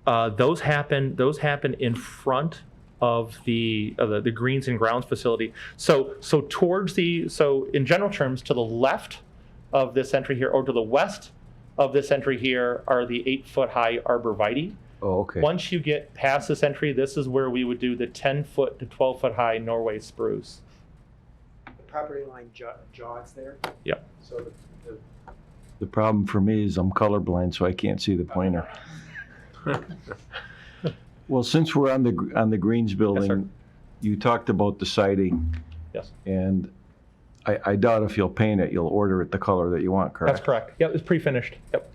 Those happen in front of the greens and grounds facility. So in general terms, to the left of this entry here, or to the west of this entry here, are the 8-foot high arborvitae.
Oh, okay.
Once you get past this entry, this is where we would do the 10-foot to 12-foot high Norway spruce.
The property line jogs there.
Yep.
So the
The problem for me is I'm colorblind, so I can't see the pointer. Well, since we're on the Greens building, you talked about the siding.
Yes.
And I doubt if you'll paint it, you'll order it the color that you want, correct?
That's correct. Yep, it's pre-finished. Yep.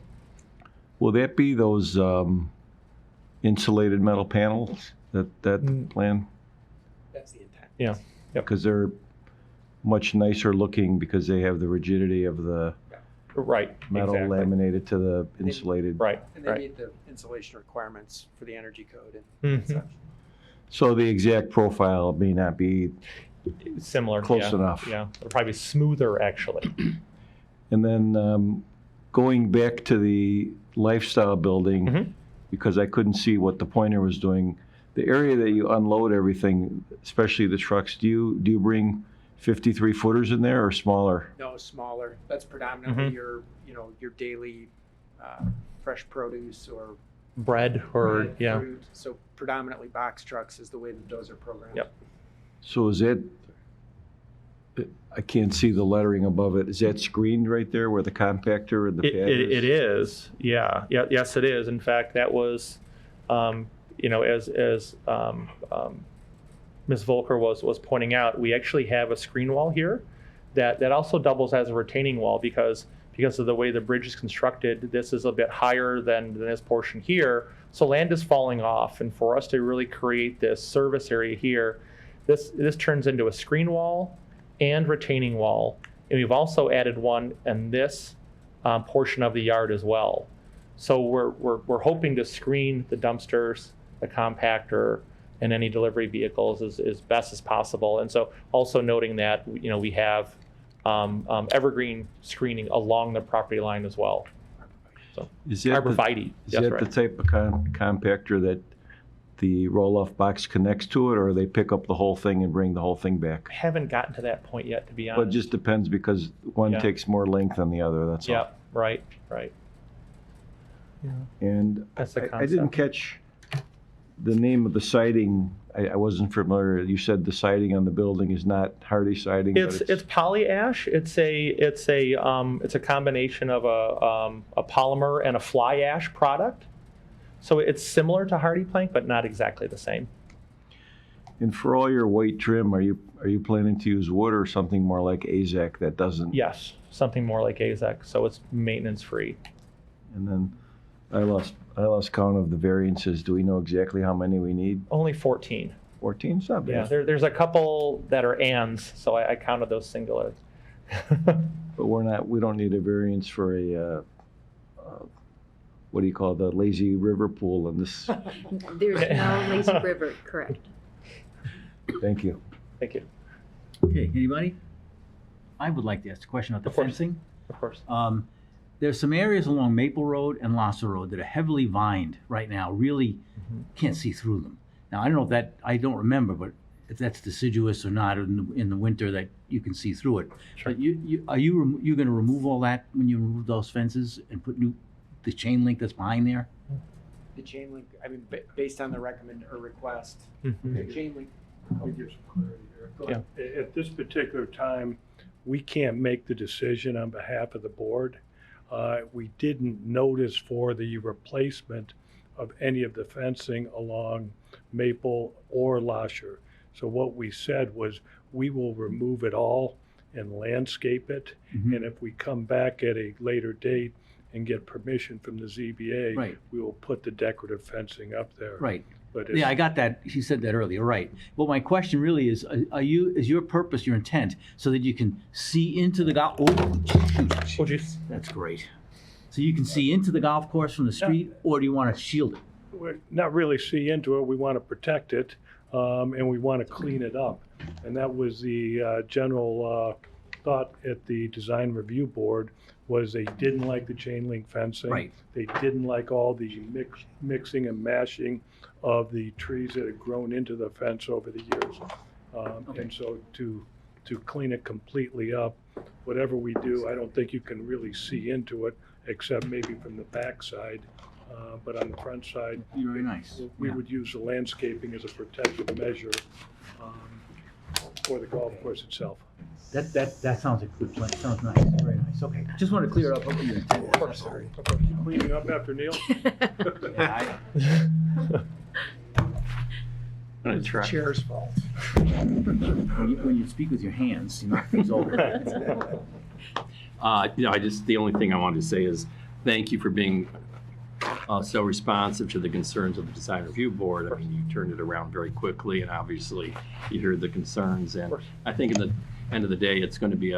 Will that be those insulated metal panels, that plan?
that's the intent.
Yeah.
Because they're much nicer looking because they have the rigidity of the
Right.
metal
exactly.
laminated to the insulated.
Right.
And they
Right.
meet the insulation requirements for the energy code and
Mhm.
such.
So the exact profile may not be,
Similar.
Close
yeah.
enough.
Yeah. It'll probably be smoother actually.
and then going back to the lifestyle building,
Mhm.
because I couldn't see what the pointer was doing, the area that you unload everything, especially the trucks, do you bring 53 footers in there or smaller?
No, smaller. That's predominantly
Mhm.
your daily fresh produce or
Bread or yeah.
fruit. So predominantly box trucks is the way that those are programmed.
Yep.
So is that, I can't see the lettering above it, is that screened right there where the compactor and the pad is?
It is. Yeah. Yeah. Yes, it is. In fact, that was, as Ms. Volker was pointing out, we actually have a screen wall here that also doubles as a retaining wall because of the way the bridge is constructed. This is a bit higher than this portion here, so land is falling off. And for us to really create this service area here, this turns into a screen wall and retaining wall. And we've also added one in this portion of the yard as well. So we're hoping to screen the dumpsters, the compactor, and any delivery vehicles as best as possible. And so also noting that we have evergreen screening along the property line as well. So
Is that the-
arborvitae.
Is
That's
that
right.
the type of compactor that the roll-off box connects to it, or they pick up the whole thing and bring the whole thing back?
Haven't gotten to that point yet, to be
But it
honest.
just depends because one
Yeah.
takes more length than the other, that's all.
Yeah. Right.
And
That's the
I didn't
concept.
catch the name of the siding. I wasn't familiar. You said the siding on the building is not hardy siding, but
It's poly ash. It's a combination of a polymer and a fly ash product. So it's similar to hardy plank, but not exactly the same.
And for all your white trim, are you planning to use wood or something more like AZAC that doesn't?
Yes, something more like AZEC, so it's maintenance free.
And then I lost count of the variances. Do we know exactly how many we need?
Only 14.
14, not
Yeah,
bad.
there's a couple that are ands, so I counted those singular.
But we don't need a variance for a, what do you call the lazy river pool in this?
There's no lazy river, correct.
Thank you.
Thank you.
Okay, anybody? I would like to ask a question about the
Of course.
fencing.
Of course.
There's some areas along Maple Road and Lasser Road that are heavily vined right now, really can't see through them. Now, I don't know if that, I don't remember, but if that's deciduous or not in the winter that you can see through it.
Sure.
But you gonna remove all that when you remove those fences and put the chain link that's behind there?
The chain link, I mean, based on the request,
Mhm.
the chain link.
Let me give some clarity here.
Yeah.
At this particular time, we can't make the decision on behalf of the board. We didn't notice for the replacement of any of the fencing along Maple or Lasher. So what we said was, we will remove it all and landscape it.
Mhm.
And if we come back at a later date and get permission from the ZBA,
Right.
we will put the decorative fencing up there.
Right.
But
Yeah, I
it's,
got that. He said that earlier, right. But my question really is your purpose, your intent, so that you can see into the golf?
Oh, geez.
That's great. So you can see into the golf course from the street, or do you want to shield it?
we're not really see into it, we want to protect it, and we want to clean it up. And that was the general thought at the design review board, was they didn't like the chain link fencing.
Right.
They didn't like all the mixing and mashing of the trees that had grown into the fence over the years.
Okay.
And so to clean it completely up, whatever we do, I don't think you can really see into it, except maybe from the backside. But on the front side,
Very nice.
we
Yeah.
would use the landscaping as a protective measure for the golf course itself.
That sounds like a good plan. Sounds nice. Very nice. Okay. Just want to clear up what your intent was. That's all.
Cleaning up after Neil?
Yeah,
Chair's fault.
when you speak with your hands, you knock things over.
The only thing I wanted to say is thank you for being so responsive to the concerns of the design review board. I mean, you turned it around very quickly, and obviously you heard the concerns. And I think in the end of the day, it's going to be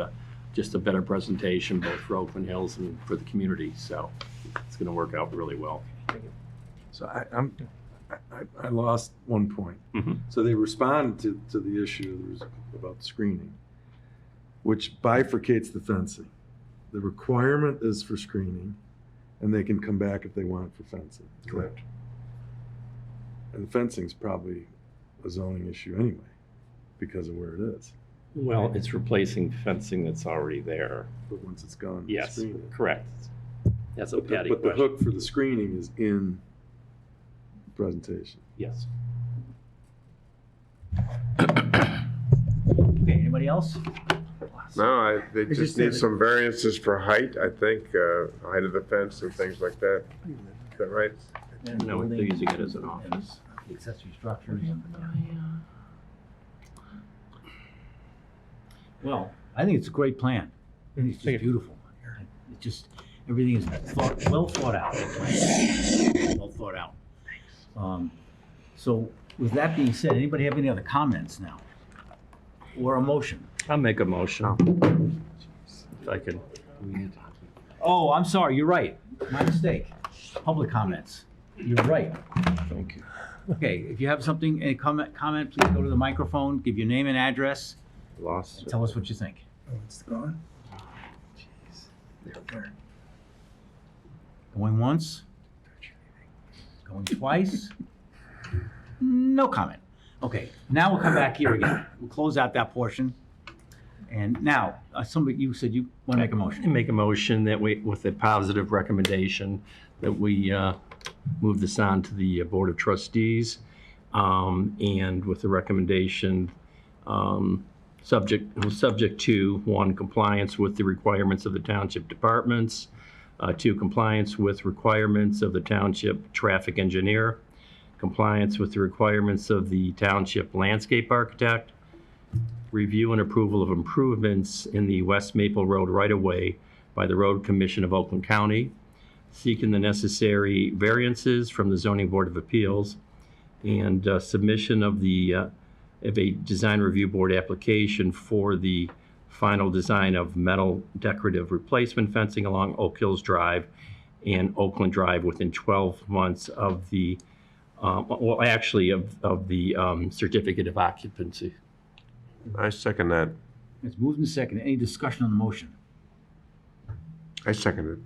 just a better presentation, both for Oakland Hills and for the community. So it's going to work out really well.
So I lost one point.
Mhm.
So they responded to the issue about screening, which bifurcates the fencing. The requirement is for screening, and they can come back if they want for fencing.
Correct.
And the fencing's probably a zoning issue anyway, because of where it is.
Well, it's replacing fencing that's already there.
But once it's gone,
Yes,
screen it.
correct. That's a
But the,
patio
but the
question.
hook for the screening is in the presentation.
Yes.
Okay, anybody else?
No, they
just
just need
have it-
some variances for height, I think, height of the fence and things like that. Is that right?
No, they're using it as an office.
Accessory structures. Well, I think it's a great plan. I think it's
Thank
just
you.
beautiful. It just, everything is well thought out. Well thought out. So with that being said, anybody have any other comments now? Or a motion?
I'll make a motion. If I could.
Oh, I'm sorry, you're right. My mistake. Public comments. You're right.
Thank you.
Okay, if you have something, a comment, please go to the microphone, give your name and address,
Lost.
tell us what you think.
Oh, it's gone?
Going once? Going twice? No comment. Okay, now we'll come back here again. We'll close out that portion. And now, somebody, you said you want to make a motion.
Make a motion that we, with a positive recommendation, that we move this on to the Board of Trustees, and with the recommendation, subject to, 1, compliance with the requirements of the township departments, 2, compliance with requirements of the township traffic engineer, compliance with the requirements of the township landscape architect, review and approval of improvements in the West Maple Road right-of-way by the Road Commission of Oakland County, seeking the necessary variances from the Zoning Board of Appeals, and submission of a Design Review Board application for the final design of metal decorative replacement fencing along Oak Hills Drive and Oakland Drive within 12 months of the, well, actually of the certificate of occupancy.
I second that.
It's moved and seconded. Any discussion on the motion?
I second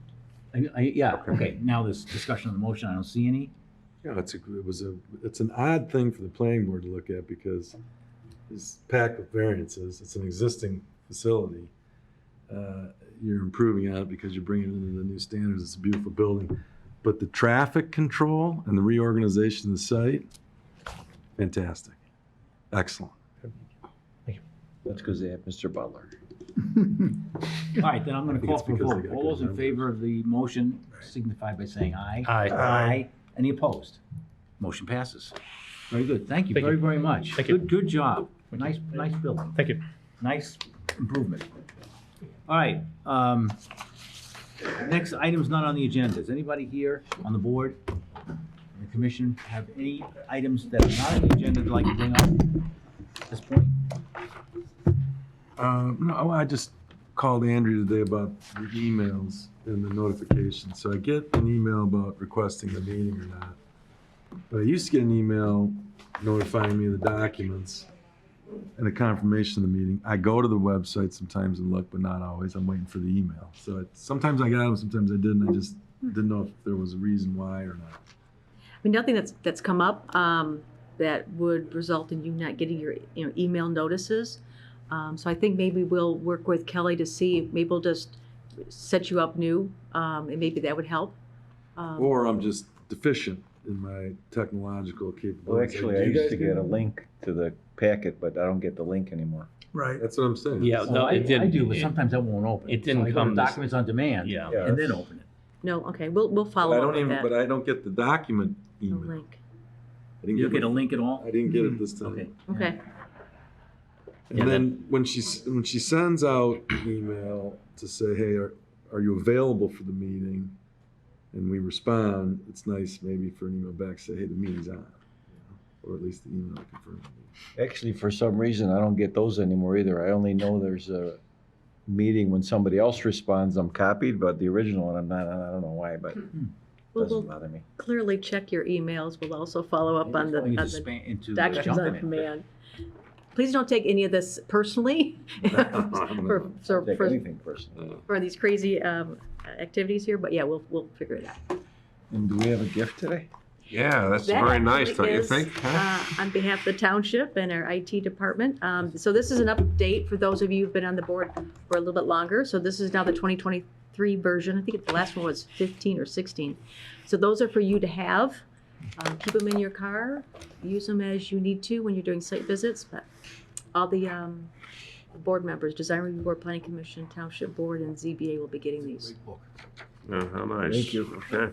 it.
Yeah, okay, now there's discussion on the motion. I don't see any.
Yeah, it's an odd thing for the planning board to look at because it's packed with variances. It's an existing facility. You're improving on it because you're bringing it into the new standards. It's a beautiful building. But the traffic control and the reorganization of the site, fantastic. Excellent.
That's because they have Mr. Butler.
All right, then I'm going to
think
call
it's
for a
because they
vote.
got
All
good
those in
numbers.
favor of the motion signify by saying aye.
Aye.
Aye. Any opposed? Motion passes. Very good. Thank you
Thank
very,
you.
very much.
Thank you.
Good job. Nice building.
Thank you.
Nice improvement. All right, next item's not on the agenda. Is anybody here on the board, the commission, have any items that are not on the agenda they'd like to bring up at this point?
No, I just called Andrew today about the emails and the notifications. So I get an email about requesting the meeting or not. But I used to get an email notifying me of the documents and a confirmation of the meeting. I go to the website sometimes and look, but not always. I'm waiting for the email. So sometimes I got them, sometimes I didn't. I just didn't know if there was a reason why or not.
I mean, nothing that's come up that would result in you not getting your email notices. So I think maybe we'll work with Kelly to see if maybe we'll just set you up new, and maybe that would help.
Or I'm just deficient in my technological capabilities.
Well, actually, I used to get a link to the packet, but I don't get the link anymore.
Right. That's what I'm saying.
Yeah, no,
I
it didn't.
do, but sometimes that won't open.
it didn't
So I go to
come this-
Documents on demand.
Yeah.
And then open it.
No, okay, we'll
But
follow
I
up
don't
with
even,
that.
but I don't get the document
No
email.
link.
I didn't
You don't get a
my-
link at all?
I didn't get it this time.
Okay.
Okay.
And then when she sends out an email to say, hey, are you available for the meeting? And we respond, it's nice maybe for an email back, say, hey, the meeting's on. Or at least the email confirms.
Actually, for some reason, I don't get those anymore either. I only know there's a meeting when somebody else responds, I'm copied, but the original one, I'm not. I don't know why, but it
Well,
doesn't
we'll
bother me.
clearly check your emails. We'll also follow up on the,
Maybe
on
it's
the
spam into
documents
junk
on
mail.
command. Please don't take any of this personally for,
I'll take
for,
anything personally.
for these crazy activities here, but yeah, we'll figure it out.
And do we have a gift today?
Yeah, that's
That
very nice,
actually
don't you
is,
think?
On behalf of the township and our IT department. So this is an update for those of you who've been on the board for a little bit longer. So this is now the 2023 version. I think the last one was 15 or 16. So those are for you to have. Keep them in your car. Use them as you need to when you're doing site visits. But all the board members, Design Review Board, Planning Commission, Township Board, and ZBA will be getting these.
How nice.
Thank you.
Okay.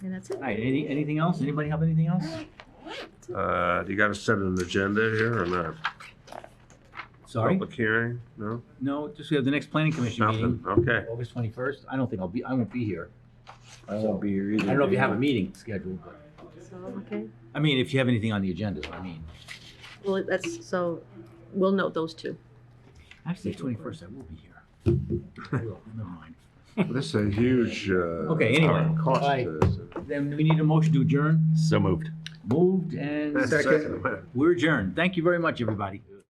And that's it.
All right, anything else? Anybody have anything else?
Do you got to set an agenda here or not?
Sorry?
Public hearing? No?
No, just we have the next planning commission meeting,
Nothing? Okay.
August 21st. I don't think I won't be here.
I won't be here either.
I don't know if you have a meeting scheduled, but,
So, okay.
I mean, if you have anything on the agenda, is what I mean.
Well, so we'll note those two.
Actually, the 21st, I will be here. I will, never mind.
This is a huge
Okay, anyway.
cost
All right.
to this.
Then we need a motion to adjourn.
So moved.
Moved and
Second.
we're adjourned. Thank you very much, everybody.